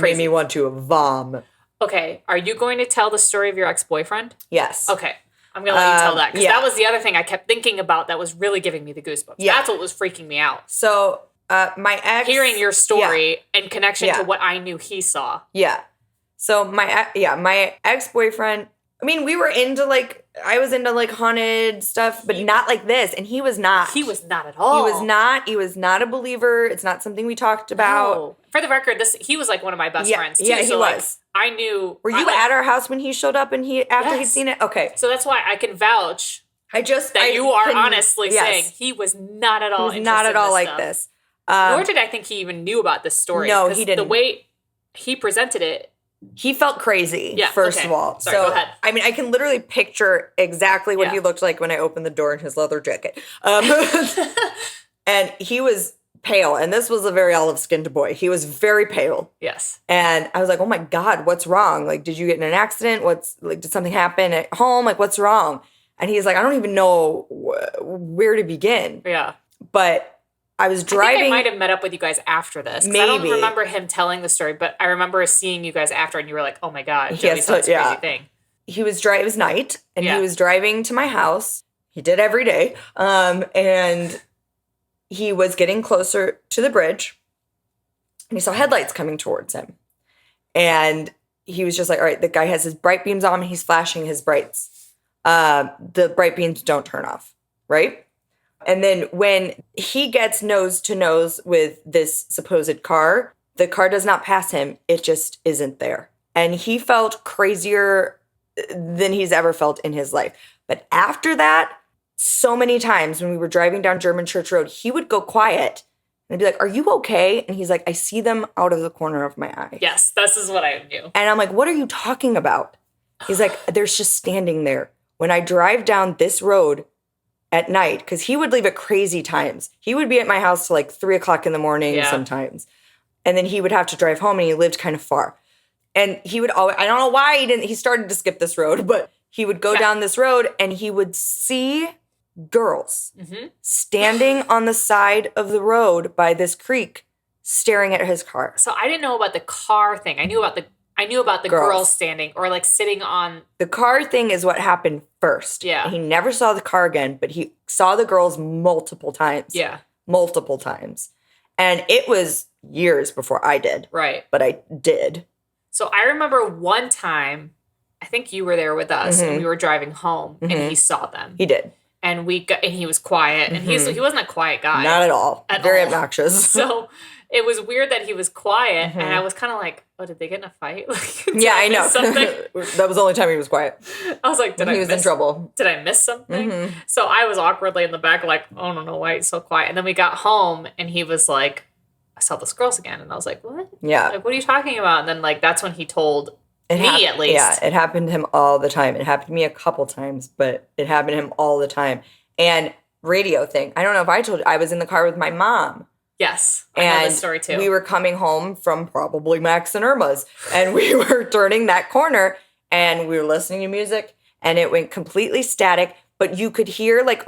made me want to vom. Okay, are you going to tell the story of your ex-boyfriend? Yes. Okay. I'm going to let you tell that. Because that was the other thing I kept thinking about that was really giving me the goosebumps. Yeah. That's what was freaking me out. So, my ex... Hearing your story in connection to what I knew he saw. Yeah. So, my ex-boyfriend... I mean, we were into, like... I was into, like, haunted stuff, but not like this. And he was not. He was not at all. He was not a believer. It's not something we talked about. No. For the record, he was, like, one of my best friends, too. Yeah, he was. Like, I knew... Were you at our house when he showed up and after he'd seen it? Okay. So that's why I can vouch you are honestly saying he was not at all interested not at all in this like stuff. this. Nor did I think he even knew about this story. No, he didn't. The way he presented it... He felt crazy, first of all. Sorry, go ahead. I mean, I can literally picture exactly what he looked like when I opened the door in his leather jacket. And he was pale, and this was a very olive-skinned boy. He was very pale. Yes. And I was like, oh my God, what's wrong? Like, did you get in an accident? Did something happen at home? Like, what's wrong? And he's like, I don't even know where to begin. Yeah. But I was driving. I think I might have met up with you guys after this. Maybe. I don't remember him telling the story, but I remember seeing you guys after, and you were like, oh my God, Joey saw this crazy thing. He was it was night, and he was driving to my house. He did every day. And he was getting closer to the bridge, and he saw headlights coming towards him. And he was just like, all right, the guy has his bright beams on, and he's flashing his brights. The bright beams don't turn off, right? And then when he gets nose to nose with this supposed car, the car does not pass him. It just isn't there. And he felt crazier than he's ever felt in his life. But after that, so many times when we were driving down German Church Road, he would go quiet. And I'd be like, are you okay? And he's like, I see them out of the corner of my eye. Yes, this is what I knew. And I'm like, what are you talking about? He's like, they're just standing there. When I drive down this road at night, because he would leave at crazy times. He would be at my house till like 3 o'clock in the morning sometimes. And then he would have to drive home, and he lived kind of far. And he would always, I don't know why he started to skip this road, but he would go down this road and he would see girls standing on the side of the road by this creek staring at his car. So I didn't know about the car thing. I knew about the girls standing or like sitting on. The car thing is what happened first. Yeah. He never saw the car again, but he saw the girls multiple times. Yeah. Multiple times. And it was years before I did. Right. But I did. So I remember one time, I think you were there with us, and we were driving home, and he saw them. He did. And he was quiet, and he wasn't a quiet guy. Not at all. Very obnoxious. So it was weird that he was quiet, and I was kind of like, oh, did they get in a fight? Yeah, I know. That was the only time he was quiet. I was like, he was in trouble. Did I miss something? So I was awkwardly in the back like, oh, I don't know why he's so quiet. And then we got home, and he was like, I saw those girls again. And I was like, what? Yeah. Like, what are you talking about? And then, like, that's when he told me, at least. Yeah, it happened to him all the time. It happened to me a couple times, but it happened to him all the time. And radio thing. I don't know if I told you. I was in the car with my mom. Yes. I know this story, too. We were coming home from probably Max and Irma's. And we were turning that corner, and we were listening to music, and it went completely static. But you could hear, like,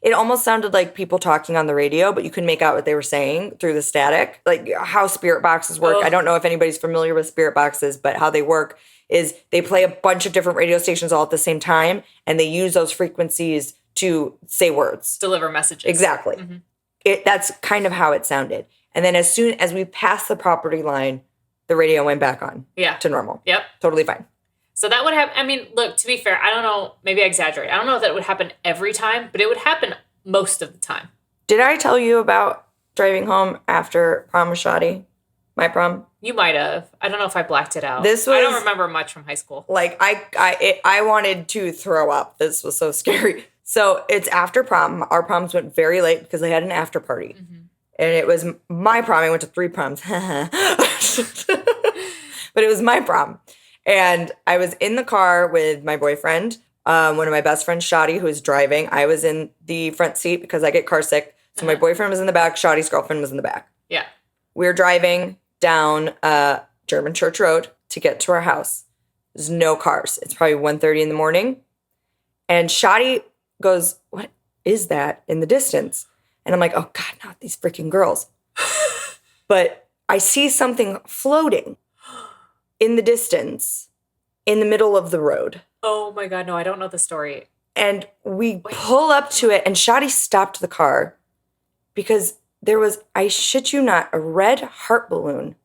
it almost sounded like people talking on the radio, but you couldn't make out what they were saying through the static. Like how spirit boxes work. I don't know if anybody's familiar with spirit boxes, but how they work is they play a bunch of different radio stations all at the same time, and they use those frequencies to say words. Deliver messages. Exactly. That's kind of how it sounded. And then as soon as we passed the property line, the radio went back on. Yeah. To normal. Yep. Totally fine. So that would happen. I mean, look, to be fair, I don't know. Maybe I exaggerate. I don't know if that would happen every time, but it would happen most of the time. Did I tell you about driving home after prom with Shoddy? My prom? You might have. I don't know if I blacked it out. I don't remember much from high school. Like, I wanted to throw up. This was so scary. So it's after prom. Our proms went very late because they had an after party. And it was my prom. I went to 3 proms. But it was my prom. And I was in the car with my boyfriend, one of my best friends, Shoddy, who was driving. I was in the front seat because I get car sick. So my boyfriend was in the back. Shoddy's girlfriend was in the back. Yeah. We were driving down German Church Road to get to our house. There's no cars. It's probably 1:30 in the morning. And Shoddy goes, what is that in the distance? And I'm like, oh, God, not these freaking girls. But I see something floating in the distance, in the middle of the road. Oh my God, no, I don't know the story. And we pull up to it, and Shoddy stopped the car because there was, I shit you not, a red heart balloon.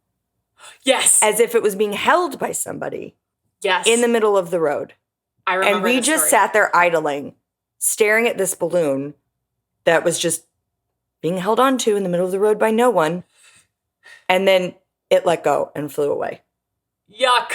Yes. As if it was being held by somebody. Yes. In the middle of the road. I remember. And we just sat there idling, staring at this balloon that was just being held onto in the middle of the road by no one. And then it let go and flew away. Yuck.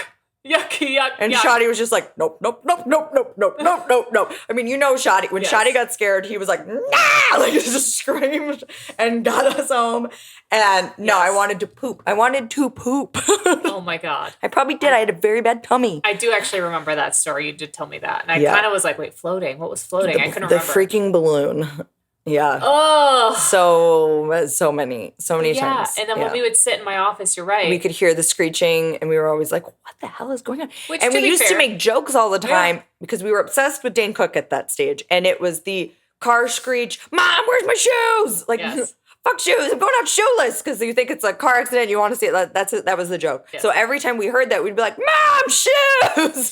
Yuck, yuck, and yuck. Shoddy was just like, nope, nope, nope, nope, nope, nope, nope, nope, nope. I mean, you know Shoddy. When Shoddy got scared, he was like, nah! Like, he just screamed and got us home. And no, I wanted to poop. I wanted to poop. Oh, my God. I probably did. I had a very bad tummy. I do actually remember that story. You did tell me that. And I kind of was like, wait, floating? What was floating? I couldn't remember. The freaking balloon. Yeah. Oh. So many times. Yeah. And then when we would sit in my office, you're right. We could hear the screeching, and we were always like, what the hell is going on? Which, and we used to make jokes all the time because we were obsessed with Dane Cook at that stage. And it was the car screech, Mom, where's my shoes? Like, fuck shoes. I'm going out shoeless because you think it's a car accident. You want to see it. That was the joke. Yes. So every time we heard that, we'd be like, Mom, shoes.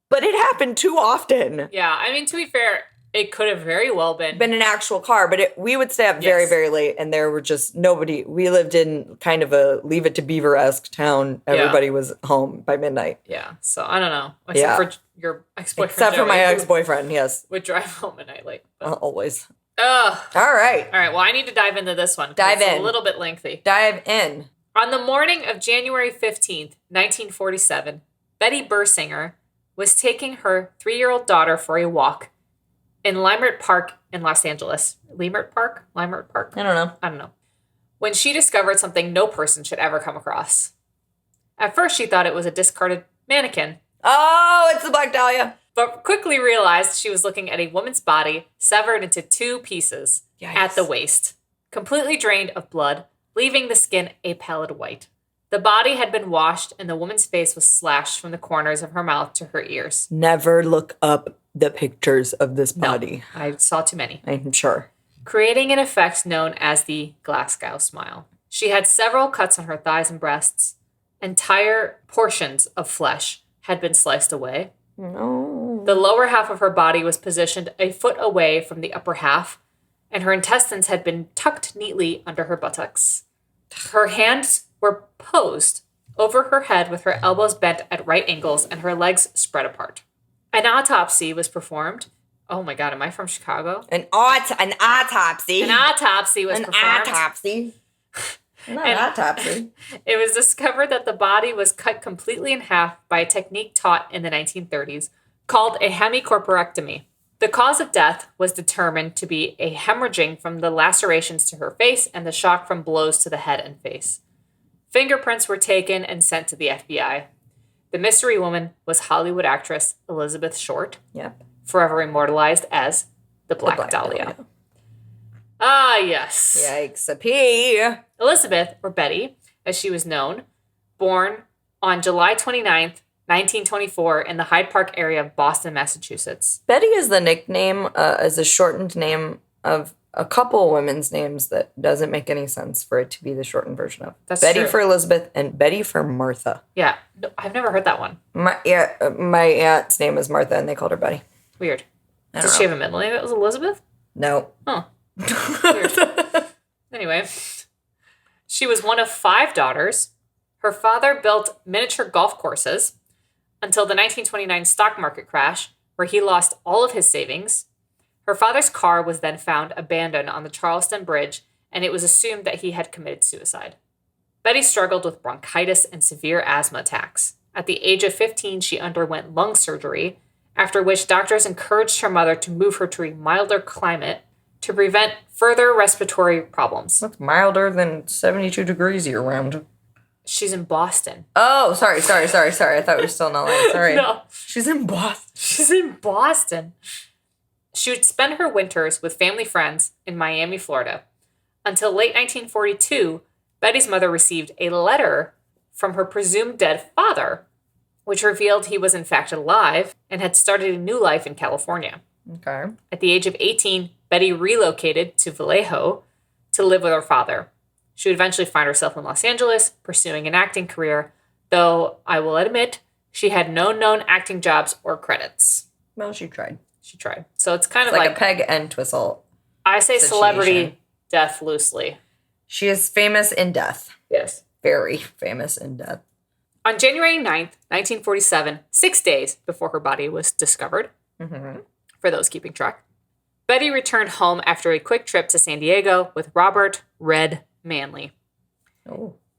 But it happened too often. Yeah. I mean, to be fair, it could have very well been an actual car, but we would stay up very, very late, and there were just nobody. We lived in kind of a Leave It to Beaver-esque town. Everybody was home by midnight. Yeah, so I don't know. Except for your ex-boyfriend. Except for my ex-boyfriend, yes. Would drive home at night late. Always. Ugh. All right. Well, I need to dive into this one. Dive in. It's a little bit lengthy. Dive in. On the morning of January 15th, 1947, Betty Bersinger was taking her 3-year-old daughter for a walk in Leimert Park in Los Angeles. Leimert Park? Leimert Park? I don't know. I don't know. When she discovered something no person should ever come across. At first, she thought it was a discarded mannequin. Oh, it's the Black Dahlia. But quickly realized she was looking at a woman's body severed into 2 pieces at the waist, completely drained of blood, leaving the skin a pallid white. The body had been washed and the woman's face was slashed from the corners of her mouth to her ears. Never look up the pictures of this body. No, I saw too many. I'm sure. Creating an effect known as the Glasgow smile. She had several cuts on her thighs and breasts. Entire portions of flesh had been sliced away. No. The lower half of her body was positioned a foot away from the upper half, and her intestines had been tucked neatly under her buttocks. Her hands were posed over her head with her elbows bent at right angles and her legs spread apart. An autopsy was performed. Oh my God, am I from Chicago? An autopsy. An autopsy was performed. Autopsy. Not an autopsy. It was discovered that the body was cut completely in half by a technique taught in the 1930s called a hemicorporectomy. The cause of death was determined to be a hemorrhaging from the lacerations to her face and the shock from blows to the head and face. Fingerprints were taken and sent to the FBI. The mystery woman was Hollywood actress Elizabeth Short, forever immortalized as the Black Dahlia. Ah, yes. Yikes, a P. Elizabeth, or Betty, as she was known, born on July 29th, 1924 in the Hyde Park area of Boston, Massachusetts. Betty is the nickname, is a shortened name of a couple women's names that doesn't make any sense for it to be the shortened version of. That's Betty true. for Elizabeth and Betty for Martha. Yeah, no, I've never heard that one. My aunt's name is Martha and they called her Betty. Weird. Did she have a middle name that was Elizabeth? No. Oh. Weird. Anyway, she was one of 5 daughters. Her father built miniature golf courses until the 1929 stock market crash, where he lost all of his savings. Her father's car was then found abandoned on the Charleston Bridge, and it was assumed that he had committed suicide. Betty struggled with bronchitis and severe asthma attacks. At the age of 15, she underwent lung surgery, after which doctors encouraged her mother to move her to a milder climate to prevent further respiratory problems. That's milder than 72 degrees year round. She's in Boston. Oh, sorry. I thought we were still in LA. Sorry. No. She's in Boston. She's in Boston. She would spend her winters with family friends in Miami, Florida. Until late 1942, Betty's mother received a letter from her presumed dead father, which revealed he was in fact alive and had started a new life in California. Okay. At the age of 18, Betty relocated to Vallejo to live with her father. She would eventually find herself in Los Angeles, pursuing an acting career, though I will admit she had no known acting jobs or credits. Well, she tried. She tried. So it's kind of like a peg and twistle. I say situation. Celebrity death loosely. She is famous in death. Yes. Very famous in death. On January 9th, 1947, 6 days before her body was discovered, for those keeping track, Betty returned home after a quick trip to San Diego with Robert Red Manley,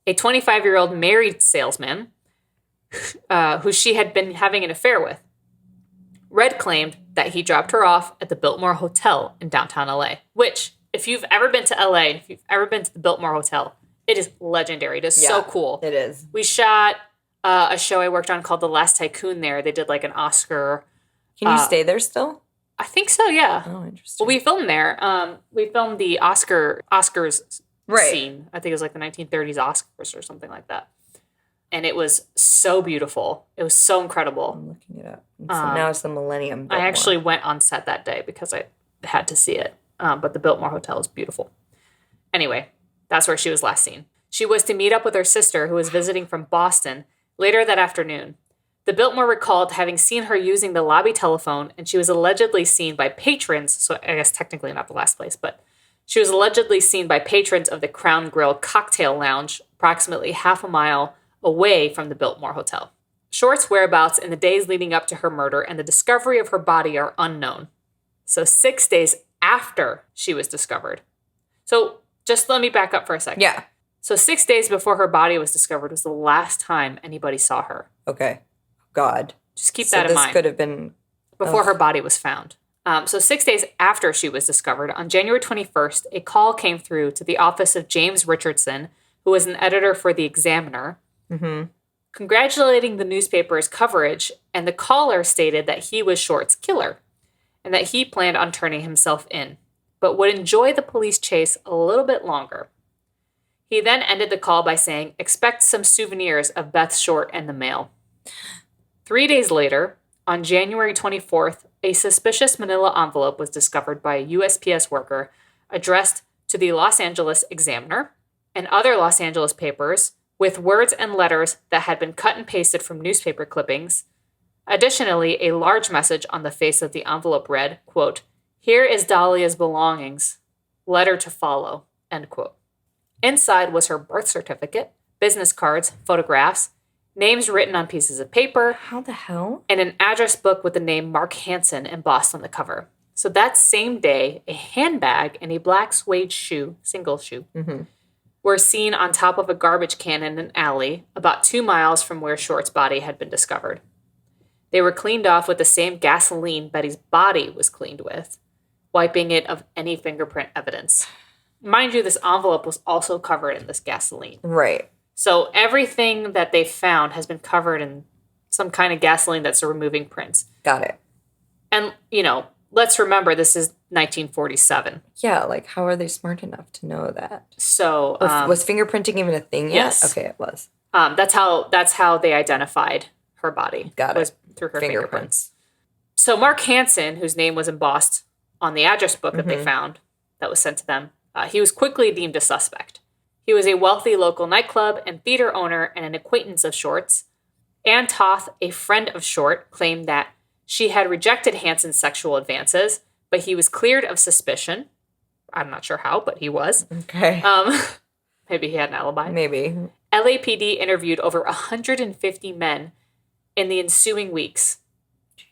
a 25-year-old married salesman who she had been having an affair with. Red claimed that he dropped her off at the Biltmore Hotel in downtown LA, which, if you've ever been to LA, if you've ever been to the Biltmore Hotel, it is legendary. It is so cool. It is. We shot a show I worked on called The Last Tycoon there. They did like an Oscar. Can you stay there still? I think so, yeah. Oh, interesting. Well, we filmed there. We filmed the Oscars scene. I think it was like the 1930s Oscars or something like that. And it was so beautiful. It was so incredible. I'm looking it up. Now it's the Millennium Biltmore. I actually went on set that day because I had to see it. But the Biltmore Hotel is beautiful. Anyway, that's where she was last seen. She was to meet up with her sister, who was visiting from Boston, later that afternoon. The Biltmore recalled having seen her using the lobby telephone, and she was allegedly seen by patrons, so I guess technically not the last place, but she was allegedly seen by patrons of the Crown Grill Cocktail Lounge approximately half a mile away from the Biltmore Hotel. Short's whereabouts in the days leading up to her murder and the discovery of her body are unknown. So 6 days after she was discovered. So just let me back up for a second. Yeah. So 6 days before her body was discovered was the last time anybody saw her. Okay. God. Just keep that in mind. This could have been... Before her body was found. So 6 days after she was discovered, on January 21st, a call came through to the office of James Richardson, who was an editor for The Examiner, congratulating the newspaper's coverage, and the caller stated that he was Short's killer and that he planned on turning himself in, but would enjoy the police chase a little bit longer. He then ended the call by saying, "Expect some souvenirs of Beth Short and the mail." 3 days later, on January 24th, a suspicious manila envelope was discovered by a USPS worker addressed to the Los Angeles Examiner and other Los Angeles papers with words and letters that had been cut and pasted from newspaper clippings. Additionally, a large message on the face of the envelope read, quote, "Here is Dahlia's belongings. Letter to follow," end quote. Inside was her birth certificate, business cards, photographs, names written on pieces of paper. How the hell? And an address book with the name Mark Hansen embossed on the cover. So that same day, a handbag and a black suede shoe, single shoe, were seen on top of a garbage can in an alley about 2 miles from where Short's body had been discovered. They were cleaned off with the same gasoline Betty's body was cleaned with, wiping it of any fingerprint evidence. Mind you, this envelope was also covered in this gasoline. Right. So everything that they found has been covered in some kind of gasoline that's removing prints. Got it. And, let's remember this is 1947. Yeah, like how are they smart enough to know that? So Was fingerprinting even a thing yet? Yes. Okay, it was. That's how they identified her body. Got it. Was through her fingerprints. So Mark Hansen, whose name was embossed on the address book that they found that was sent to them, he was quickly deemed a suspect. He was a wealthy local nightclub and theater owner and an acquaintance of Short's. Ann Toth, a friend of Short, claimed that she had rejected Hansen's sexual advances, but he was cleared of suspicion. I'm not sure how, but he was. Okay. Maybe he had an alibi. Maybe. LAPD interviewed over 150 men in the ensuing weeks. Jeez.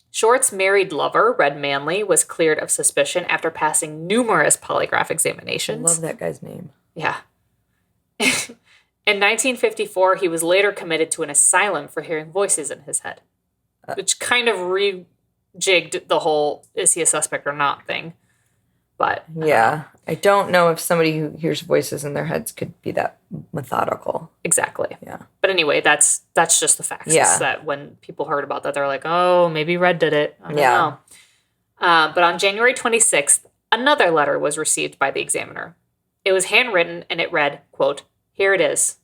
Short's married lover, Red Manley, was cleared of suspicion after passing numerous polygraph examinations. I love that guy's name. Yeah. In 1954, he was later committed to an asylum for hearing voices in his head, which kind of rejigged the whole is he a suspect or not thing. But yeah, I don't know if somebody who hears voices in their heads could be that methodical. Exactly. Yeah. But anyway, that's just the facts. Yeah. It's that when people heard about that, they're like, oh, maybe Red did it. I don't know. But on January 26th, another letter was received by the Examiner. It was handwritten and it read, quote, "Here it is.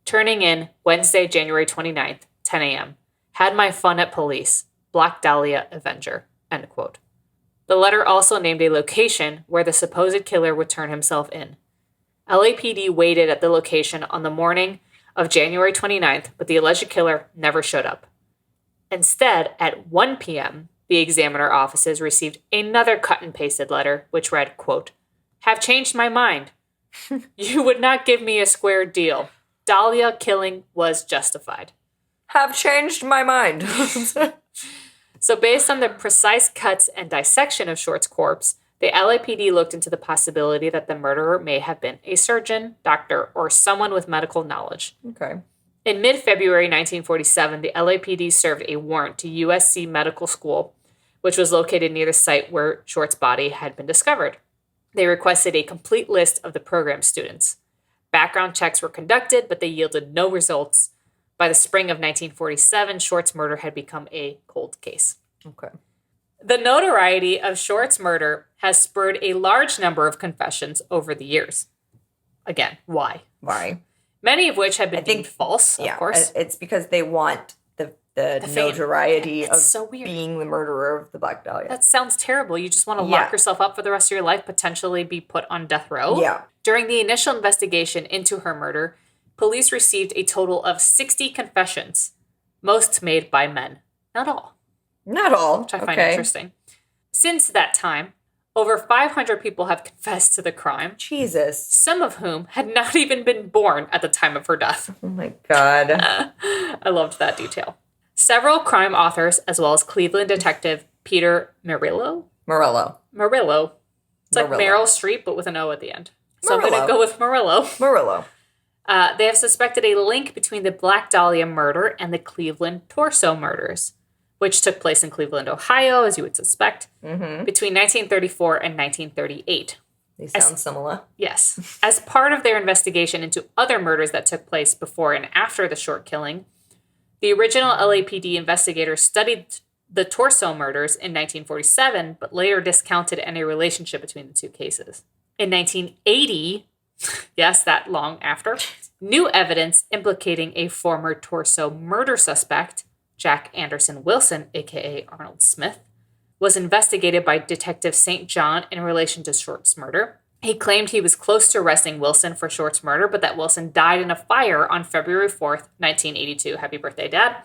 Turning in Wednesday, January 29th, 10 a.m. Had my fun at police. Black Dahlia Avenger," end quote. The letter also named a location where the supposed killer would turn himself in. LAPD waited at the location on the morning of January 29th, but the alleged killer never showed up. Instead, at 1 p.m., the Examiner offices received another cut and pasted letter, which read, quote, "Have changed my mind. You would not give me a square deal. Dahlia killing was justified. Have changed my mind." So based on the precise cuts and dissection of Short's corpse, the LAPD looked into the possibility that the murderer may have been a surgeon, doctor, or someone with medical knowledge. Okay. In mid-February 1947, the LAPD served a warrant to USC Medical School, which was located near the site where Short's body had been discovered. They requested a complete list of the program students. Background checks were conducted, but they yielded no results. By the spring of 1947, Short's murder had become a cold case. Okay. The notoriety of Short's murder has spurred a large number of confessions over the years. Again, why? Why? Many of which have been deemed false, of course. It's because they want the fame. notoriety of so weird. Being the murderer of the Black Dahlia. That sounds terrible. You just want to lock yourself up for the rest of your life, potentially be put on death row. Yeah. During the initial investigation into her murder, police received a total of 60 confessions, most made by men. Not all. Not all. Which I find interesting. Since that time, over 500 people have confessed to the crime. Jesus. Some of whom had not even been born at the time of her death. Oh my God. I loved that detail. Several crime authors, as well as Cleveland detective Peter Murillo. It's like Meryl Streep, but with an O at the end. So I'm going to go with Murillo. They have suspected a link between the Black Dahlia murder and the Cleveland torso murders. which took place in Cleveland, Ohio, as you would suspect, Mm-hmm. between 1934 and 1938. They sound similar. Yes. As part of their investigation into other murders that took place before and after the Short killing, the original LAPD investigators studied the torso murders in 1947, but later discounted any relationship between the two cases. In 1980, yes, that long after, new evidence implicating a former torso murder suspect, Jack Anderson Wilson, a.k.a. Arnold Smith, was investigated by Detective St. John in relation to Short's murder. He claimed he was close to arresting Wilson for Short's murder, but that Wilson died in a fire on February 4th, 1982. Happy birthday, Dad.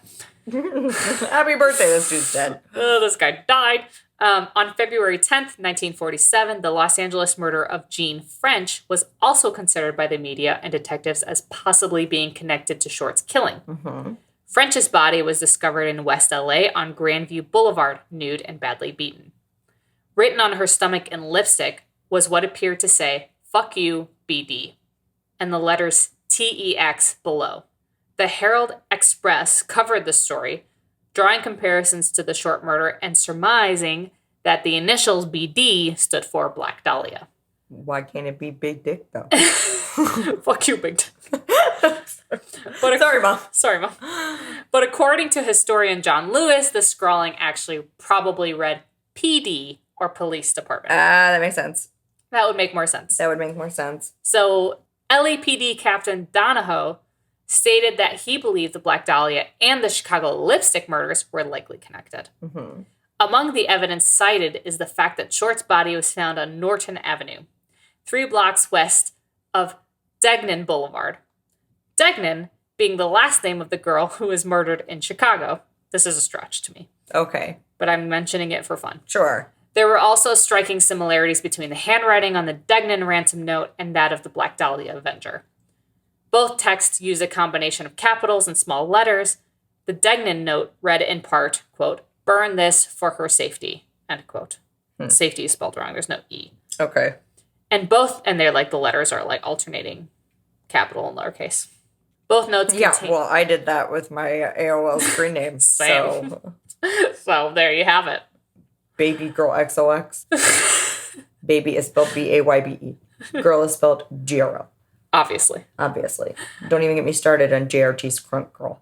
Happy birthday, this dude's dead. Oh, this guy died. On February 10th, 1947, the Los Angeles murder of Jean French was also considered by the media and detectives as possibly being connected to Short's killing. Mm-hmm. French's body was discovered in West LA on Grandview Boulevard, nude and badly beaten. Written on her stomach in lipstick was what appeared to say, "Fuck you, BD," and the letters TEX below. The Herald Express covered the story, drawing comparisons to the Short murder and surmising that the initials BD stood for Black Dahlia. Why can't it be Big Dick, though? Fuck you, Big Dick. Sorry, Mom. Sorry, Mom. But according to historian John Lewis, the scrawling actually probably read PD, or Police Department. That makes sense. That would make more sense. That would make more sense. So LAPD Captain Donahoe stated that he believed the Black Dahlia and the Chicago lipstick murders were likely connected. Mm-hmm. Among the evidence cited is the fact that Short's body was found on Norton Avenue, 3 blocks west of Degnan Boulevard. Degnan being the last name of the girl who was murdered in Chicago. This is a stretch to me, Okay. but I'm mentioning it for fun. Sure. There were also striking similarities between the handwriting on the Degnan ransom note and that of the Black Dahlia Avenger. Both texts use a combination of capitals and small letters. The Degnan note read in part, quote, "Burn this for her safety," end quote. Safety is spelled wrong. There's no E. Okay. And they're like, the letters are like alternating capital and lowercase. Both notes Yeah, contain... well, I did that with my AOL screen name. Same. So, So there you have it. Baby Girl XOX. Baby is spelled BAYBE. Girl is spelled GRL. Obviously. Obviously. Don't even get me started on JRT's Crunk Girl.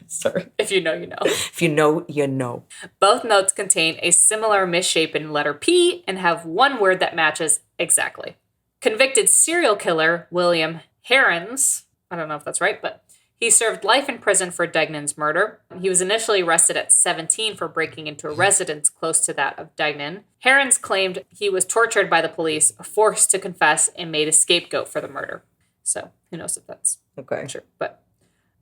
Sorry. If you know, you know. If you know, you know. Both notes contain a similar misshapen letter P and have one word that matches exactly. Convicted serial killer William Herrens, I don't know if that's right, but he served life in prison for Degnan's murder. He was initially arrested at 17 for breaking into a residence close to that of Degnan. Herrens claimed he was tortured by the police, forced to confess, and made a scapegoat for the murder. So, who knows if that's Okay. true. But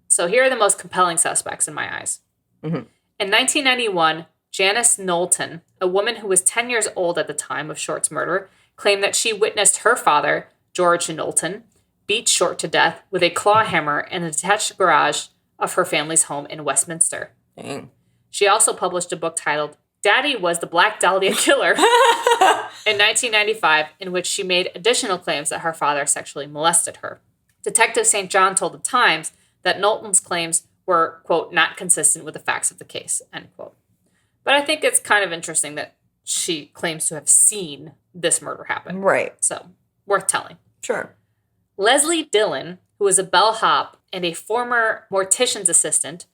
so here are the most compelling suspects in my eyes. Mm-hmm. In 1991, Janice Knowlton, a woman who was 10 years old at the time of Short's murder, claimed that she witnessed her father, George Knowlton, beat Short to death with a claw hammer in the detached garage of her family's home in Westminster. Dang. She also published a book titled Daddy Was the Black Dahlia Killer in 1995, in which she made additional claims that her father sexually molested her. Detective St. John told the Times that Knowlton's claims were, quote, not consistent with the facts of the case, end quote. But I think it's kind of interesting that she claims to have seen this murder happen. Right. So, worth telling. Sure. Leslie Dillon, who was a bellhop and a former mortician's assistant,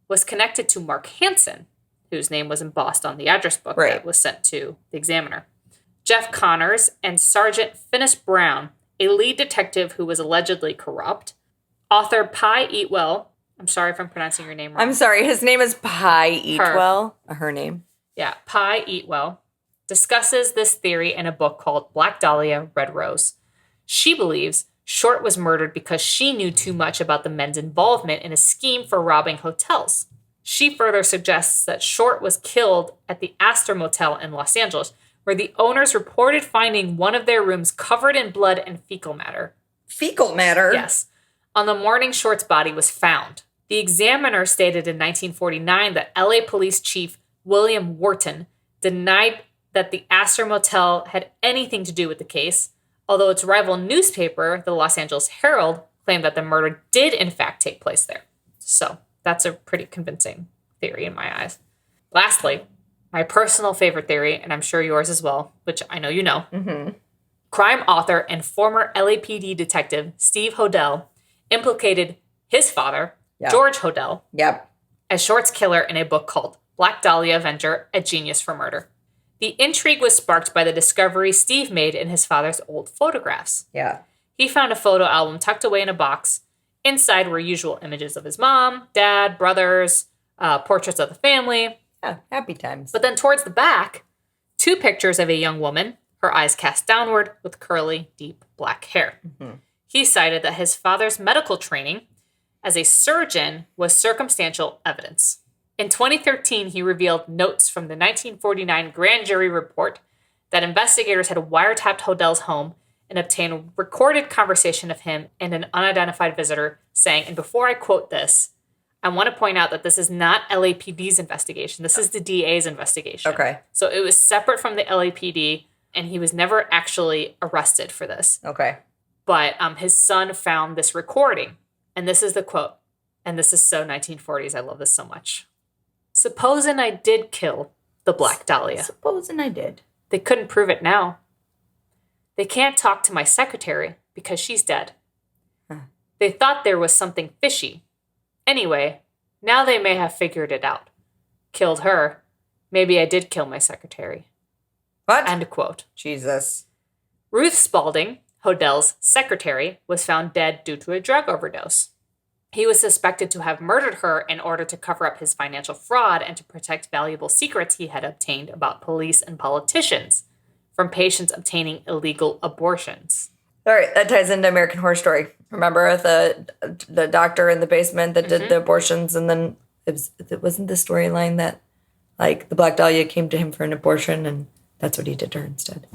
was connected to Mark Hansen, whose name was embossed on the address book that was sent to the Examiner. Jeff Connors and Sergeant Finis Brown, a lead detective who was allegedly corrupt. Author Pye Eatwell, I'm sorry if I'm pronouncing your name wrong. I'm sorry, his name is Pye Eatwell. Her name. Yeah, Pye Eatwell discusses this theory in a book called Black Dahlia, Red Rose. She believes Short was murdered because she knew too much about the men's involvement in a scheme for robbing hotels. She further suggests that Short was killed at the Astor Motel in Los Angeles, where the owners reported finding one of their rooms covered in blood and fecal matter. Fecal matter? Yes. On the morning Short's body was found. The Examiner stated in 1949 that LA Police Chief William Wharton denied that the Astor Motel had anything to do with the case, although its rival newspaper, the Los Angeles Herald, claimed that the murder did in fact take place there. So, That's a pretty convincing theory in my eyes. Lastly, my personal favorite theory, and I'm sure yours as well, which I know you know. Mm-hmm. Crime author and former LAPD detective Steve Hodel implicated his father, George Hodel, as Short's killer in a book called Black Dahlia Avenger, A Genius for Murder. The intrigue was sparked by the discovery Steve made in his father's old photographs. Yeah. He found a photo album tucked away in a box. Inside were usual images of his mom, dad, brothers, portraits of the family. Yeah, happy times. But then towards the back, 2 pictures of a young woman, her eyes cast downward with curly, deep black hair. Mm-hmm. He cited that his father's medical training as a surgeon was circumstantial evidence. In 2013, he revealed notes from the 1949 grand jury report that investigators had wiretapped Hodel's home and obtained a recorded conversation of him and an unidentified visitor saying, and before I quote this, I want to point out that this is not LAPD's investigation. This is the DA's investigation. Okay. So it was separate from the LAPD, and he was never actually arrested for this. Okay. But his son found this recording, and this is the quote, and this is so 1940s. I love this so much. Supposing I did kill the Black Dahlia. Supposing I did. They couldn't prove it now. They can't talk to my secretary because she's dead. Huh. They thought there was something fishy. Anyway, now they may have figured it out. Killed her. Maybe I did kill my secretary. What? End quote. Jesus. Ruth Spalding, Hodel's secretary, was found dead due to a drug overdose. He was suspected to have murdered her in order to cover up his financial fraud and to protect valuable secrets he had obtained about police and politicians from patients obtaining illegal abortions. All right, that ties into American Horror Story. Remember the doctor in the basement that did the abortions, and then it wasn't the storyline that, like, the Black Dahlia came to him for an abortion, and that's what he did to her instead.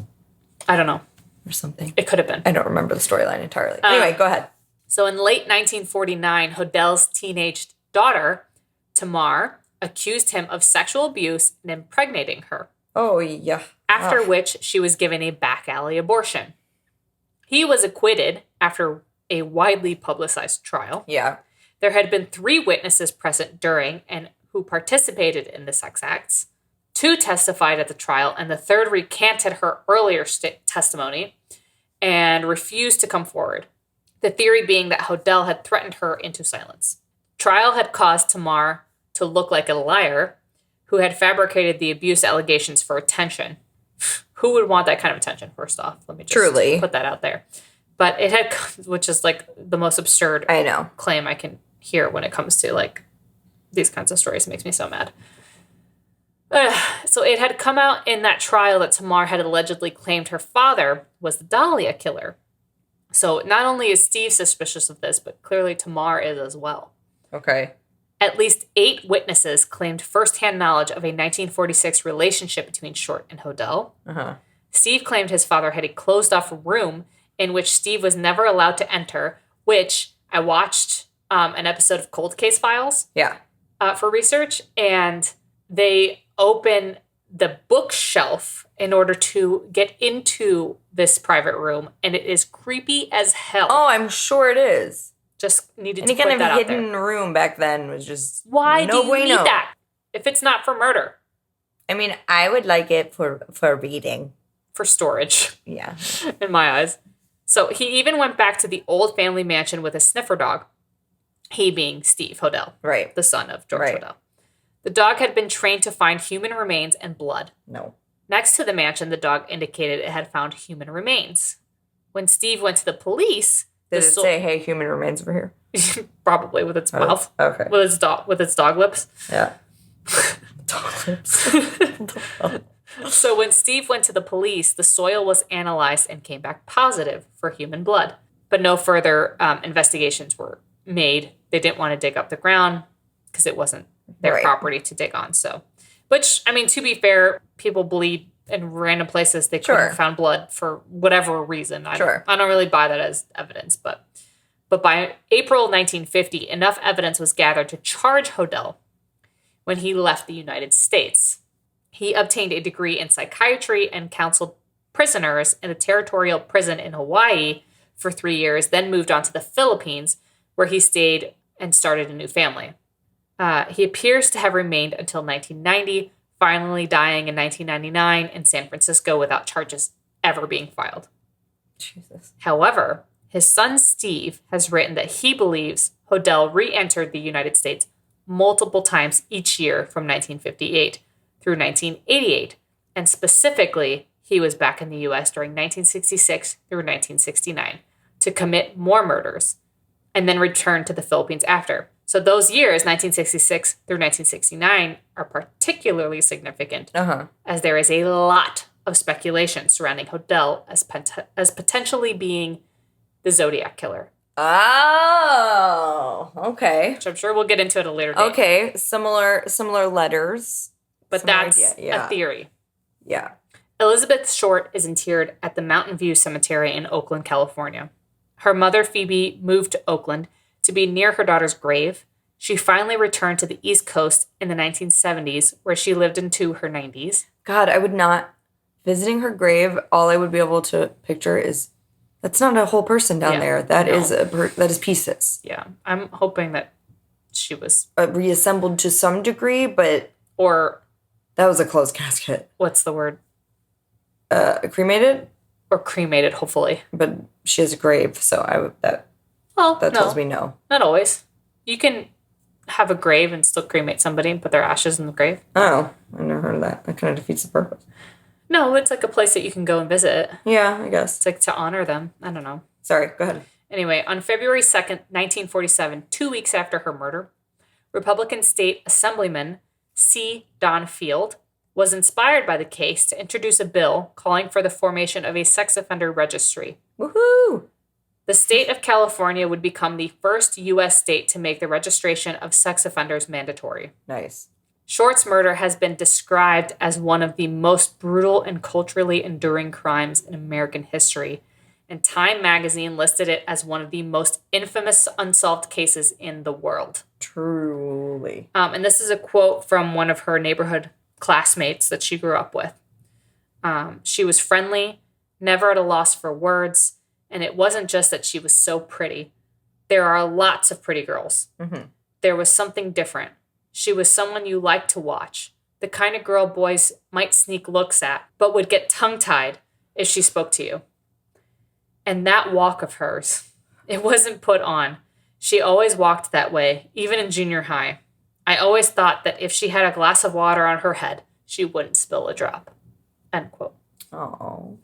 I don't know. Or something. It could have been. I don't remember the storyline entirely. Anyway, go ahead. So in late 1949, Hodel's teenage daughter, Tamar, accused him of sexual abuse and impregnating her. Oh, yeah. After which she was given a back alley abortion. He was acquitted after a widely publicized trial. Yeah. There had been 3 witnesses present during and who participated in the sex acts. 2 testified at the trial, and the 3rd recanted her earlier testimony and refused to come forward. The theory being that Hodel had threatened her into silence. Trial had caused Tamar to look like a liar who had fabricated the abuse allegations for attention. Who would want that kind of attention, first off? Let me just put that out there. But it had, which is like the most absurd claim I can hear when it comes to like these kinds of stories. It makes me so mad. So it had come out in that trial that Tamar had allegedly claimed her father was the Dahlia killer. So not only is Steve suspicious of this, but clearly Tamar is as well. Okay. At least 8 witnesses claimed firsthand knowledge of a 1946 relationship between Short and Hodel. Uh-huh. Steve claimed his father had a closed-off room in which Steve was never allowed to enter, which I watched an episode of Cold Case Files for research, and they open the bookshelf in order to get into this private room, and it is creepy as hell. Oh, I'm sure it is. Just needed to put Any kind that of out there. hidden room back then was just Why do you need that if it's not for murder? I mean, I would like it for reading. For storage. Yeah. In my eyes. So he even went back to the old family mansion with a sniffer dog. He being Steve Hodel. Right. The son of George Hodel. The dog had been trained to find human remains and blood. No. Next to the mansion, the dog indicated it had found human remains. When Steve went to the police... Did it say, hey, human remains over here? Probably with its mouth. Okay. With its dog lips. Yeah. Dog lips. So when Steve went to the police, the soil was analyzed and came back positive for human blood. But no further investigations were made. They didn't want to dig up the ground because it wasn't their property to dig on. So, which, I mean, to be fair, people bleed in random places. They couldn't have found blood for whatever reason. I don't really buy that as evidence. But by April 1950, enough evidence was gathered to charge Hodel when he left the United States. He obtained a degree in psychiatry and counseled prisoners in a territorial prison in Hawaii for 3 years, then moved on to the Philippines, where he stayed and started a new family. He appears to have remained until 1990, finally dying in 1999 in San Francisco without charges ever being filed. Jesus. However, his son Steve has written that he believes Hodel re-entered the United States multiple times each year from 1958 through 1988, and specifically, he was back in the U.S. during 1966 through 1969 to commit more murders, and then return to the Philippines after. So those years, 1966 through 1969, are particularly significant, as there is a lot of speculation surrounding Hodel as potentially being the Zodiac Killer. Oh, okay. Which I'm sure we'll get into at a later date. Okay, similar letters. But that's a theory. Yeah. Elizabeth Short is interred at the Mountain View Cemetery in Oakland, California. Her mother, Phoebe, moved to Oakland to be near her daughter's grave. She finally returned to the East Coast in the 1970s, where she lived into her 90s. God, I would not... Visiting her grave, all I would be able to picture is... That's not a whole person down there. That is pieces. Yeah. I'm hoping that she was... reassembled to some degree, but... Or... That was a closed casket. What's the word? Cremated? Or cremated, hopefully. But she has a grave, so that tells me no. Not always. You can have a grave and still cremate somebody and put their ashes in the grave. Oh, I've never heard of that. That kind of defeats the purpose. No, it's like a place that you can go and visit. Yeah, I guess. It's like to honor them. I don't know. Sorry, go ahead. Anyway, on February 2nd, 1947, 2 weeks after her murder, Republican State Assemblyman C. Don Field was inspired by the case to introduce a bill calling for the formation of a sex offender registry. Woohoo! The state of California would become the first U.S. state to make the registration of sex offenders mandatory. Nice. Short's murder has been described as one of the most brutal and culturally enduring crimes in American history, and Time magazine listed it as one of the most infamous unsolved cases in the world. Truly. And this is a quote from one of her neighborhood classmates that she grew up with. She was friendly, never at a loss for words, and it wasn't just that she was so pretty. There are lots of pretty girls. Mm-hmm. There was something different. She was someone you liked to watch, the kind of girl boys might sneak looks at, but would get tongue-tied if she spoke to you. And that walk of hers, it wasn't put on. She always walked that way, even in junior high. I always thought that if she had a glass of water on her head, she wouldn't spill a drop. End quote. Oh.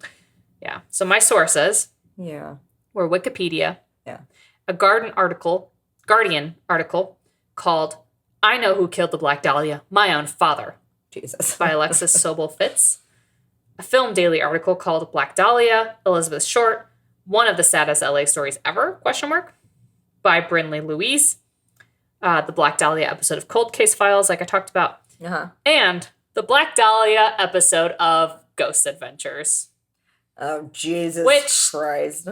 Yeah. So my sources were Wikipedia, a Guardian article called I Know Who Killed the Black Dahlia, My Own Father, Jesus, by Alexis Sobel Fitz, a Film Daily article called Black Dahlia, Elizabeth Short, One of the Saddest LA Stories Ever, ? By Brinley Louise, the Black Dahlia episode of Cold Case Files, like I talked about, and the Black Dahlia episode of Ghost Adventures. Oh, Jesus Christ.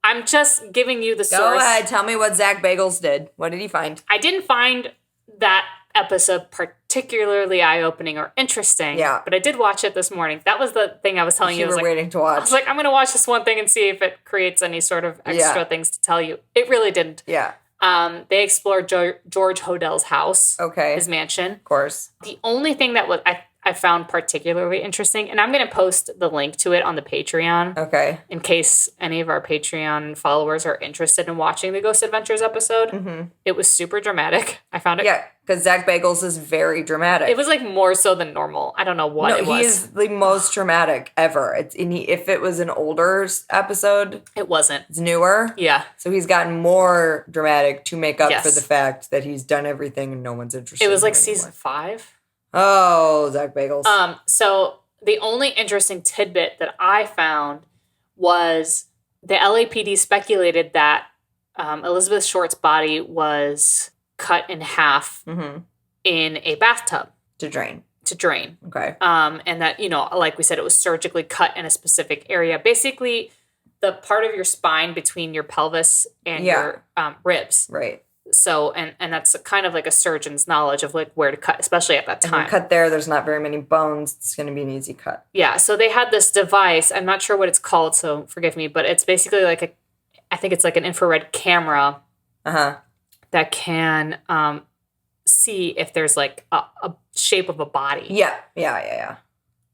I'm just giving you the source. Go ahead, tell me what Zach Bagels did. What did he find? I didn't find that episode particularly eye-opening or interesting. Yeah. But I did watch it this morning. That was the thing I was telling you. You were waiting to watch. I was like, I'm going to watch this one thing and see if it creates any sort of extra things to tell you. It really didn't. Yeah. They explored George Hodel's house. Okay. His mansion. Of course. The only thing that I found particularly interesting, and I'm going to post the link to it on the Patreon. Okay. In case any of our Patreon followers are interested in watching the Ghost Adventures episode. Mm-hmm. It was super dramatic. I found it. Yeah, because Zach Bagels is very dramatic. It was like more so than normal. I don't know what it was. He is the most dramatic ever. If it was an older episode. It wasn't. It's newer. Yeah. So he's gotten more dramatic to make up for the fact that he's done everything and no one's interested. It was like season 5. Oh, Zach Bagels. So the only interesting tidbit that I found was the LAPD speculated that Elizabeth Short's body was cut in half in a bathtub. To drain. Okay. And that, like we said, it was surgically cut in a specific area. Basically, the part of your spine between your pelvis and your ribs. Right. So, and that's kind of like a surgeon's knowledge of like where to cut, especially at that time. And you cut there's not very many bones. It's going to be an easy cut. Yeah. So they had this device. I'm not sure what it's called, so forgive me, but it's basically like I think it's like an infrared camera that can see if there's like a shape of a body. Yeah.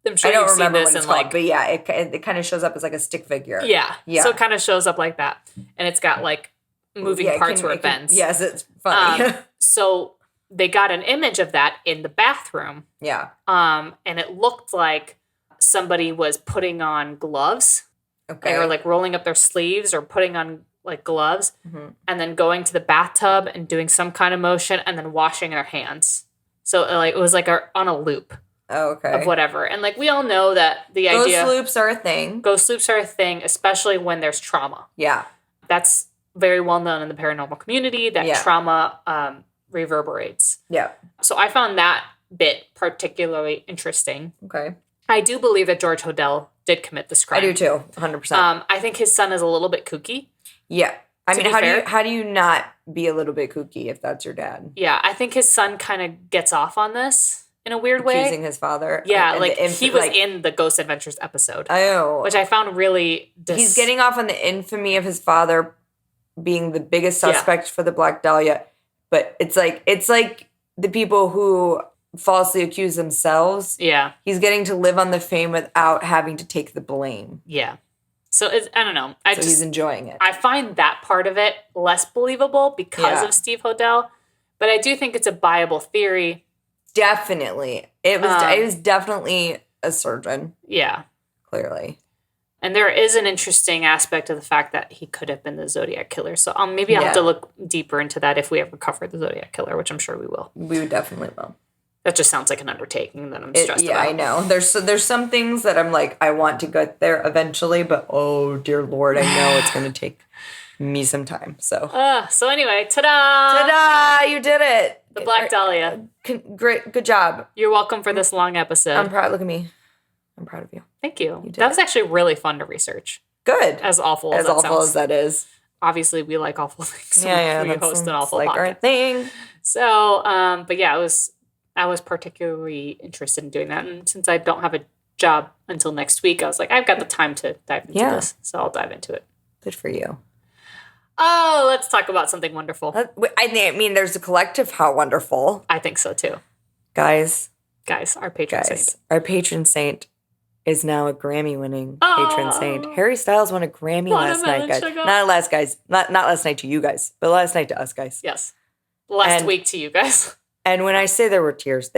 I'm sure I don't you've remember seen what this it's in called, like, but yeah, it kind of shows up as like a stick figure. yeah. Yeah. So it kind of shows up like that, and it's got like moving parts where it bends. Yes, it's funny. So they got an image of that in the bathroom. Yeah. And it looked like somebody was putting on gloves. Okay. They were like rolling up their sleeves or putting on like gloves, and then going to the bathtub and doing some kind of motion, and then washing their hands. So like it was like on a loop. Oh, okay. Of whatever. And like we all know that the Ghost idea loops are a thing. Ghost loops are a thing, especially when there's trauma. Yeah. That's very well known in the paranormal community that trauma reverberates. Yeah. So I found that bit particularly interesting. Okay. I do believe that George Hodel did commit this crime. I do too, 100%. I think his son is a little bit kooky. Yeah. I mean, fair. how do you not be a little bit kooky if that's your dad? Yeah, I think his son kind of gets off on this in a weird way. Accusing his father. Yeah, like he was in the Ghost Adventures episode. Oh. Which I found really... He's getting off on the infamy of his father being the biggest suspect for the Black Dahlia. But it's like the people who falsely accuse themselves. Yeah. He's getting to live on the fame without having to take the blame. Yeah. So I don't know. He's enjoying it. I find that part of it less believable because of Steve Hodel. But I do think it's a viable theory. Definitely. It was definitely a surgeon. Yeah. Clearly. And there is an interesting aspect of the fact that he could have been the Zodiac Killer. So maybe I'll have to look deeper into that if we ever cover the Zodiac Killer, which I'm sure we will. We definitely will. That just sounds like an undertaking that I'm stressed about. Yeah, I know. There's some things that I'm like, I want to get there eventually, but oh, dear Lord, I know it's going to take me some time. So anyway, ta-da! Ta-da! You did it. The Black Dahlia. Great. Good job. You're welcome for this long episode. I'm proud. Look at me. I'm proud of you. Thank you. That was actually really fun to research. Good. As awful as that sounds. As that is. Obviously, we like awful things. So yeah. We host an awful like podcast. our thing. So, but yeah, I was particularly interested in doing that. And since I don't have a job until next week, I was like, I've got the time to dive into this. So I'll dive into it. Good for you. Oh, let's talk about something wonderful. I mean, there's a collective how wonderful. I think so, too. Guys, our patron saint. Our patron saint is now a Grammy-winning patron saint. Harry Styles won a Grammy last night, guys. Not last night to you guys, but last night to us, guys. Yes. Last week to you guys. And when I say there were tears.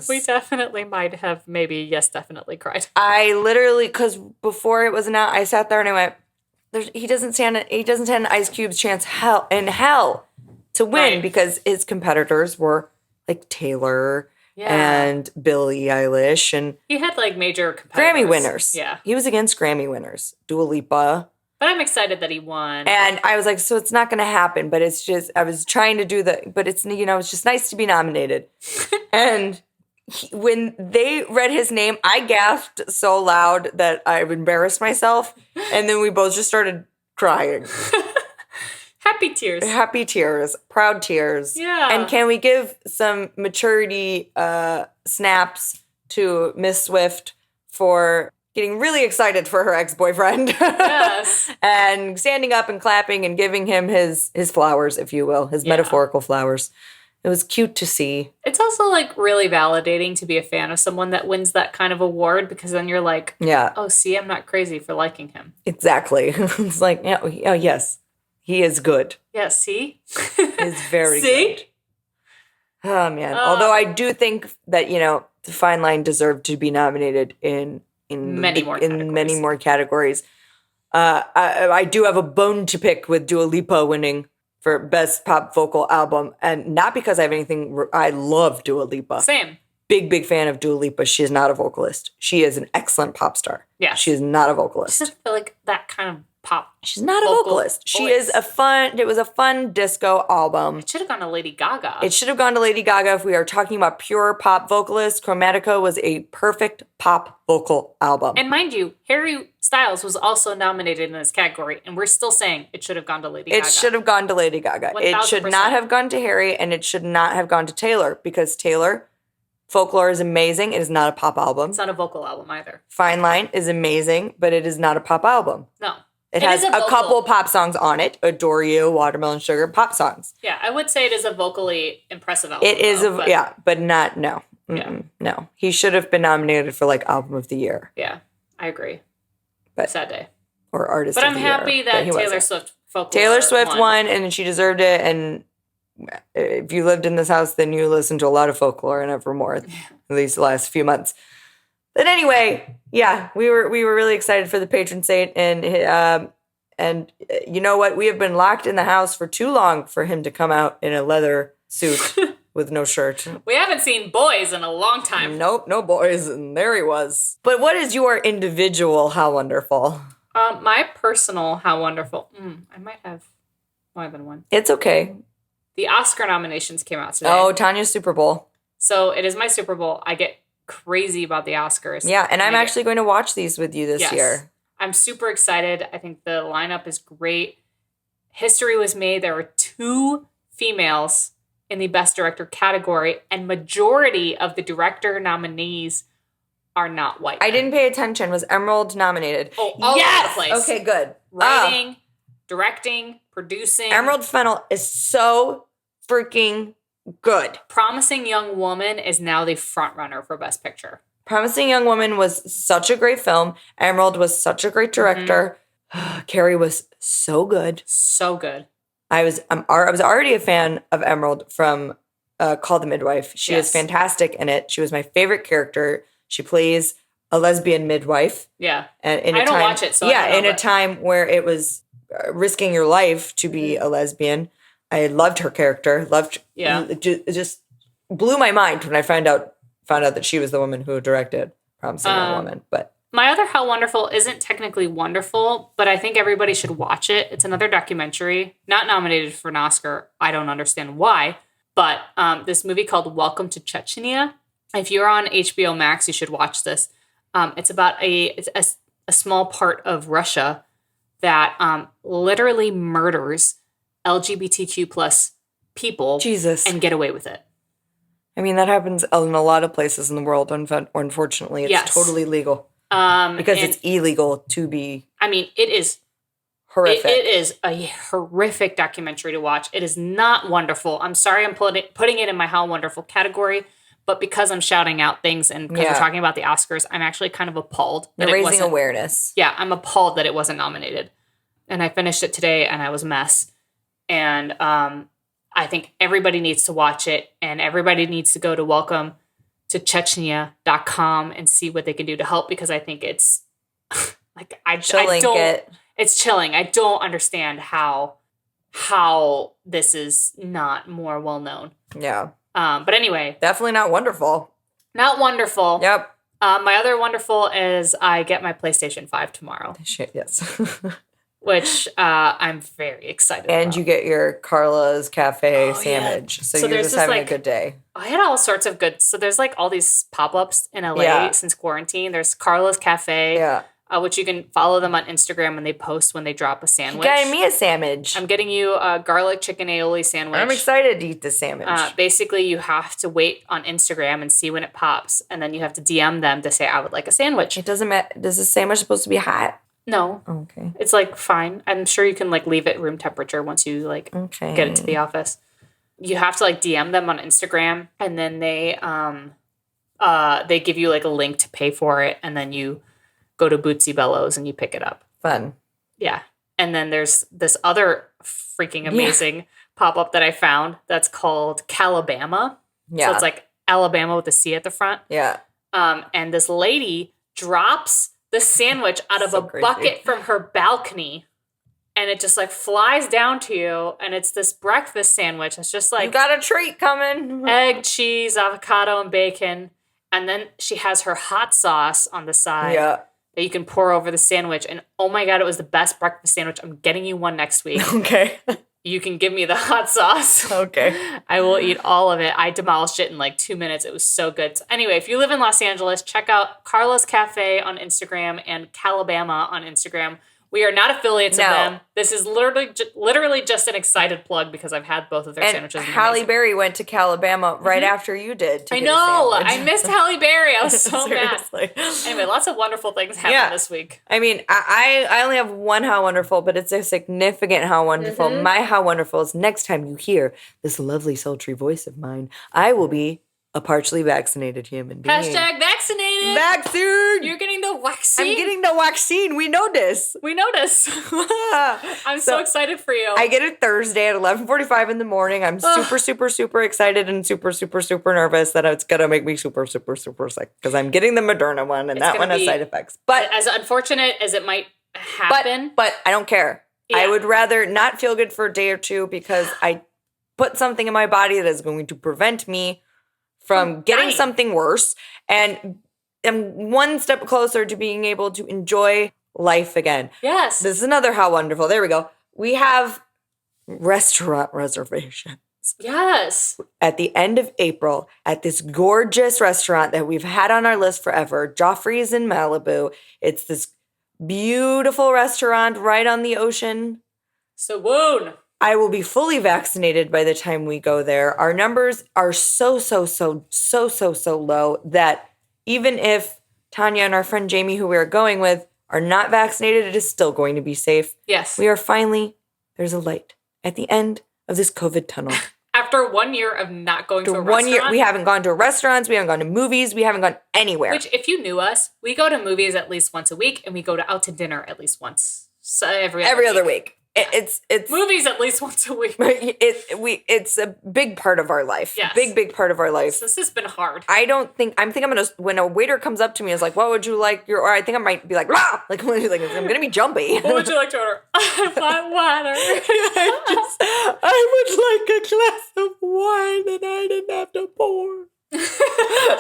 We definitely might have definitely cried. I literally, because before it was announced, I sat there and I went, he doesn't stand an Ice Cube's chance in hell to win because his competitors were like Taylor and Billie Eilish and he had like major competitors. Grammy winners. Yeah, he was against Grammy winners. Dua Lipa. But I'm excited that he won. And I was like, so it's not going to happen. But it's just I was trying to do but it's it's just nice to be nominated. And when they read his name, I gasped so loud that I embarrassed myself. And then we both just started crying. Happy tears. Proud tears. Yeah. And can we give some maturity snaps to Miss Swift for getting really excited for her ex-boyfriend. Yes. And standing up and clapping and giving him his flowers, if you will, his metaphorical flowers. It was cute to see. It's also like really validating to be a fan of someone that wins that kind of award because then you're like, oh, see, I'm not crazy for liking him. Exactly. It's like, oh, yes, he is good. Yeah, see? He's very good. Oh, man. Although I do think that, the Fine Line deserved to be nominated in many more categories. I do have a bone to pick with Dua Lipa winning for Best Pop Vocal Album. And not because I have anything... I love Dua Lipa. Same. Big fan of Dua Lipa. She is not a vocalist. She is an excellent pop star. Yeah. She is not a vocalist. She doesn't feel like that kind of pop. She's not a vocalist. She is it was a fun disco album. It should have gone to Lady Gaga. It should have gone to Lady Gaga if we are talking about pure pop vocalists. Chromatica was a perfect pop vocal album. And mind you, Harry Styles was also nominated in this category, and we're still saying it should have gone to Lady Gaga. It should have gone to Lady Gaga. 1000%. It should not have gone to Harry, and it should not have gone to Taylor, because Taylor, Folklore is amazing. It is not a pop album. It's not a vocal album either. Fine Line is amazing, but it is not a pop album. No. It has a couple pop songs on it. Adore You, Watermelon Sugar, pop songs. Yeah, I would say it is a vocally impressive album. It is, but not, no. No. He should have been nominated for, like, Album of the Year. Yeah, I agree. But, sad day. Or Artist of the Year. But I'm happy that Taylor Swift Folklore Taylor Swift won, and she deserved it, and if you lived in this house, then you listened to a lot of Folklore and Evermore, at least the last few months. But anyway, yeah, we were really excited for the patron saint, and you know what? We have been locked in the house for too long for him to come out in a leather suit with no shirt. We haven't seen boys in a long time. Nope, no boys, and there he was. But what is your individual How Wonderful? My personal How Wonderful. I might have more than one. It's okay. The Oscar nominations came out today. Oh, Tanya's Super Bowl. So it is my Super Bowl. I get crazy about the Oscars. Yeah, and I'm actually going to watch these with you this year. I'm super excited. I think the lineup is great. History was made. There were 2 females in the Best Director category, and majority of the director nominees are not white. I didn't pay attention. Was Emerald nominated? Oh, all over the place. Okay, good. Writing, directing, producing. Emerald Fennell is so freaking good. Promising Young Woman is now the front runner for Best Picture. Promising Young Woman was such a great film. Emerald was such a great director. Carrie was so good. So good. I was already a fan of Emerald from Call the Midwife. She is fantastic in it. She was my favorite character. She plays a lesbian midwife. Yeah. And I don't watch it, so yeah, in a time where it was risking your life to be a lesbian. I loved her character. It just blew my mind when I found out that she was the woman who directed Promising Young Woman. But my other How Wonderful isn't technically wonderful, but I think everybody should watch it. It's another documentary, not nominated for an Oscar. I don't understand why. But this movie called Welcome to Chechnya. If you're on HBO Max, you should watch this. It's about a small part of Russia that literally murders LGBTQ plus people and get away with it. I mean, that happens in a lot of places in the world. Unfortunately, it's totally legal. Because it's illegal to be. I mean, it is horrific. It is a horrific documentary to watch. It is not wonderful. I'm sorry I'm putting it in my How Wonderful category, but because I'm shouting out things and because we're talking about the Oscars, I'm actually kind of appalled. You're raising awareness. Yeah, I'm appalled that it wasn't nominated. And I finished it today, and I was a mess. And I think everybody needs to watch it, and everybody needs to go to welcome to Chechnya.com and see what they can do to help, because I think it's like it's chilling. I don't understand how this is not more well known. Yeah. But anyway, definitely not wonderful. Not wonderful. Yep. My other wonderful is I get my PlayStation 5 tomorrow. Yes. Which I'm very excited about. And you get your Carla's Cafe sandwich. Yeah. So you're just having a good day. I had all sorts of good... So there's like all these pop-ups in LA since quarantine. There's Carla's Cafe, which you can follow them on Instagram, and they post when they drop a sandwich. You got me a sandwich. I'm getting you a garlic chicken aioli sandwich. I'm excited to eat this sandwich. Basically, you have to wait on Instagram and see when it pops, and then you have to DM them to say, I would like a sandwich. It doesn't matter. Is the sandwich supposed to be hot? No. Okay. It's like fine. I'm sure you can like leave it room temperature once you like get it to the office. You have to like DM them on Instagram, and then they give you like a link to pay for it, and then you go to Bootsy Bellows and you pick it up. Fun. Yeah. And then there's this other freaking amazing pop-up that I found that's called Calabama. Yeah. So it's like Alabama with a C at the front. Yeah. And this lady drops the sandwich out of a bucket from her balcony, and it just like flies down to you, and it's this breakfast sandwich. It's just like, you got a treat coming. Egg, cheese, avocado, and bacon. And then she has her hot sauce on the side that you can pour over the sandwich. And oh my God, it was the best breakfast sandwich. I'm getting you one next week. Okay. You can give me the hot sauce. Okay. I will eat all of it. I demolished it in like 2 minutes. It was so good. So anyway, if you live in Los Angeles, check out Carla's Cafe on Instagram and Calabama on Instagram, We are not affiliates of No. them. This is literally just an excited plug because I've had both of their sandwiches. And Halle Berry went to Calabama right after you did. I know. I missed Halle Berry. I was so mad. Seriously. Anyway, lots of wonderful things happened this week. I mean, I only have one How Wonderful, but it's a significant How Wonderful. My How Wonderful is next time you hear this lovely, sultry voice of mine, I will be a partially vaccinated human being. Hashtag vaccinated. Vaccine. You're getting the vaccine. I'm getting the vaccine. We know this. We notice. I'm so excited for you. I get it Thursday at 11:45 in the morning. I'm super, super, super excited and super, super, super nervous that it's going to make me super, super, super sick because I'm getting the Moderna one and that one has side effects. But as unfortunate as it might happen. But I don't care. Yeah. I would rather not feel good for a day or two because I put something in my body that is going to prevent me from getting something worse, and I'm one step closer to being able to enjoy life again. Yes. This is another How Wonderful. There we go. We have restaurant reservations. Yes. At the end of April, at this gorgeous restaurant that we've had on our list forever, Joffrey's in Malibu. It's this beautiful restaurant right on the ocean. Swoon. I will be fully vaccinated by the time we go there. Our numbers are so low that even if Tanya and our friend Jamie, who we're going with, are not vaccinated, it is still going to be safe. Yes. We are finally, there's a light at the end of this COVID tunnel. After 1 year of not going to a restaurant. 1 year, we haven't gone to restaurants, we haven't gone to movies, we haven't gone anywhere. Which, if you knew us, we go to movies at least once a week, and we go out to dinner at least once. So every other week. It's movies at least once a week. It's a big part of our life. Yes. Big part of our life. This has been hard. I'm gonna, when a waiter comes up to me and is like, what would you like or I think I might be like, rah! I'm gonna be jumpy. What would you like to order? I want water. I would like a glass of wine and I didn't have to pour.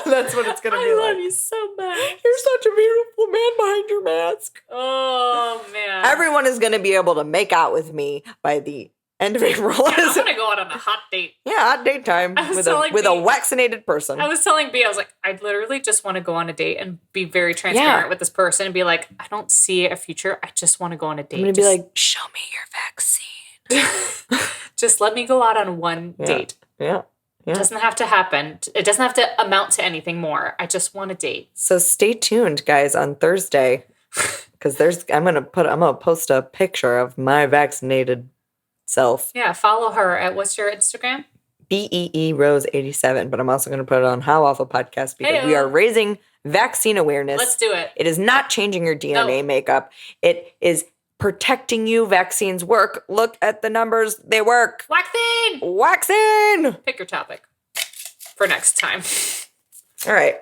That's what it's gonna be like. I love you so much. You're such a beautiful man behind your mask. Oh man. Everyone is gonna be able to make out with me by the end of April. Yeah, I'm gonna go out on a hot date. Yeah, hot date time with a vaccinated person. I was telling B, I was like, I literally just want to go on a date and be very transparent with this person and be like, I don't see a future. I just want to go on a date. I'm gonna be like, show me your vaccine. Just let me go out on one date. Yeah. It doesn't have to happen. It doesn't have to amount to anything more. I just want a date. So stay tuned, guys, on Thursday, because I'm gonna post a picture of my vaccinated self. Yeah, follow her at what's your Instagram? BEE Rose 87. But I'm also gonna put it on How Awful Podcast because we are raising vaccine awareness. Let's do it. It is not changing your DNA makeup. It is protecting you. Vaccines work. Look at the numbers. They work. Waxing. Pick your topic for next time. All right.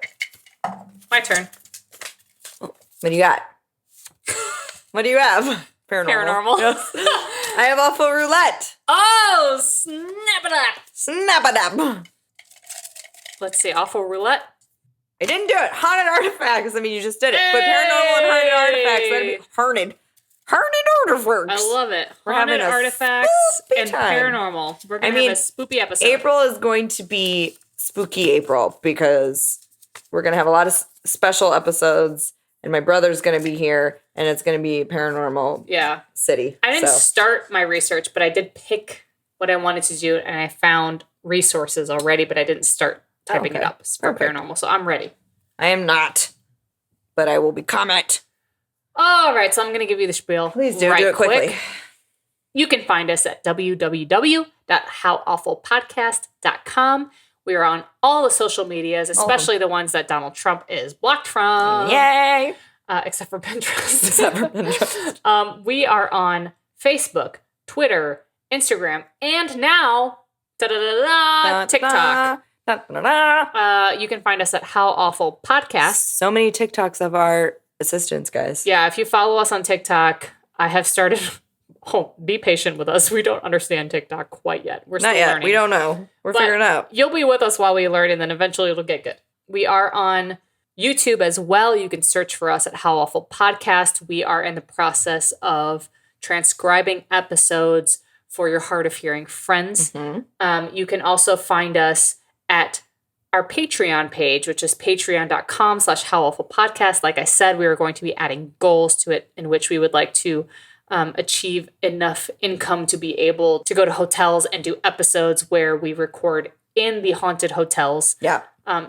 My turn. What do you got? What do you have? Paranormal. Yes. I have awful roulette. Oh, snap it up. Snap it up. Let's see. Awful roulette. I didn't do it. Haunted artifacts. I mean, you just did it. But paranormal and haunted artifacts. That'd be haunted. Haunted artifacts. I love it. We're haunted having a artifacts and time. paranormal. We're going to have a spooky episode. April is going to be spooky April because we're going to have a lot of special episodes and my brother's going to be here and it's going to be paranormal city. I didn't start my research, but I did pick what I wanted to do and I found resources already, but I didn't start typing it up for paranormal. So I'm ready. I am not, but I will become it. All right, so I'm going to give you the spiel. Please do it quickly. You can find us at www.howawfulpodcast.com. We are on all the social medias, especially the ones that Donald Trump is blocked from. Yay! Except for Pinterest. We are on Facebook, Twitter, Instagram, and now TikTok. You can find us at How Awful Podcast. So many TikToks of our assistants, guys. Yeah, if you follow us on TikTok, I have started. Oh, be patient with us. We don't understand TikTok quite yet. We're still learning. We don't know. We're figuring it out. You'll be with us while we learn, and then eventually it'll get good. We are on YouTube as well. You can search for us at How Awful Podcast. We are in the process of transcribing episodes for your hard of hearing friends. Mm-hmm. You can also find us at our Patreon page, which is patreon.com/howawfulpodcast. Like I said, we are going to be adding goals to it in which we would like to achieve enough income to be able to go to hotels and do episodes where we record in the haunted hotels. Yeah. And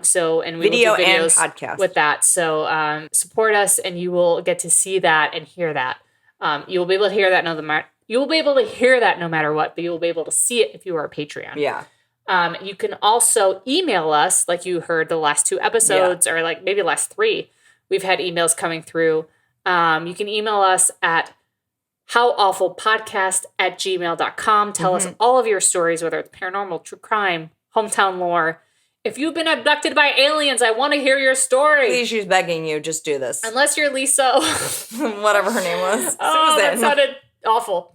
we Video will do and videos podcast with that. So support us, and you will get to see that and hear that. You will be able to hear that no matter what, but you will be able to see it if you are a Patreon. Yeah. You can also email us, like you heard the last 2 episodes, or like maybe the last 3. We've had emails coming through. You can email us at howawfulpodcast@gmail.com. Tell us all of your stories, whether it's paranormal, true crime, hometown lore. If you've been abducted by aliens, I want to hear your story. Please, she's begging you, just do this. Unless you're Lisa. Whatever her name was. Oh, Susan. that sounded awful.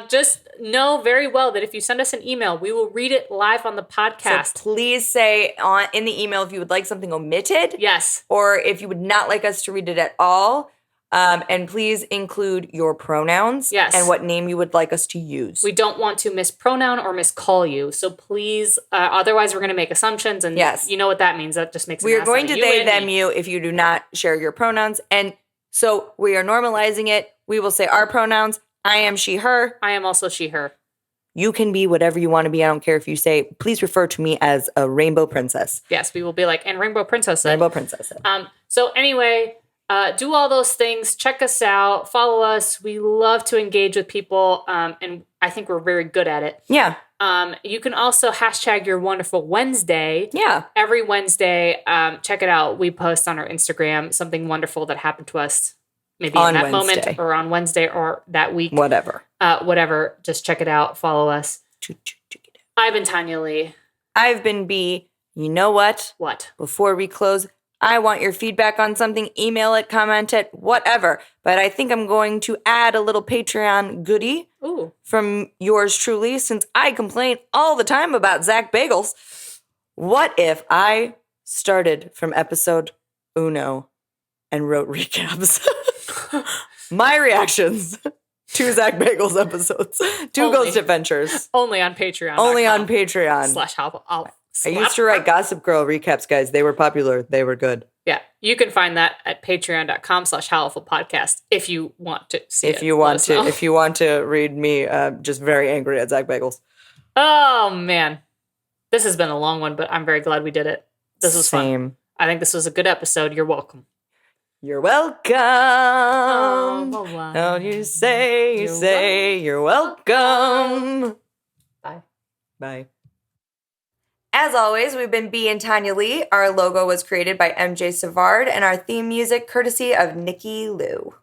Just know very well that if you send us an email, we will read it live on the podcast. So please say in the email if you would like something omitted. Yes. Or if you would not like us to read it at all. And please include your pronouns. Yes. And what name you would like us to use. We don't want to mispronoun or miscall you. So please, otherwise we're going to make assumptions. And you know what that means. That just makes we are going to they, them, you if you do not share your pronouns. And so we are normalizing it. We will say our pronouns. I am she, her. I am also she, her. You can be whatever you want to be. I don't care if you say, please refer to me as a rainbow princess. Yes, we will be like, and rainbow princess. Rainbow princess. So anyway, do all those things. Check us out. Follow us. We love to engage with people. And I think we're very good at it. Yeah. You can also hashtag your wonderful Wednesday. Yeah. Every Wednesday, check it out. We post on our Instagram something wonderful that happened to us. Maybe on in that Wednesday. Moment or on Wednesday or that week. Whatever. Just check it out. Follow us. I've been Tanya Lee. I've been B. You know what? What? Before we close, I want your feedback on something. Email it, comment it, whatever. But I think I'm going to add a little Patreon goodie from yours truly, since I complain all the time about Zach Bagels. What if I started from episode 1 and wrote recaps? My reactions to Zach Bagel's episodes. 2 Ghost Adventures. Only on Patreon. Only on Patreon. I used to write Gossip Girl recaps, guys. They were popular. They were good. Yeah. You can find that at patreon.com/howawfulpodcast if you want to see it. If you want to read me just very angry at Zach Bagels. Oh, man. This has been a long one, but I'm very glad we did it. This was fun. I think this was a good episode. You're welcome. You're welcome. Oh, you say you're welcome. Bye. Bye. As always, we've been B and Tanya Lee. Our logo was created by MJ Savard, and our theme music courtesy of Nikki Lou.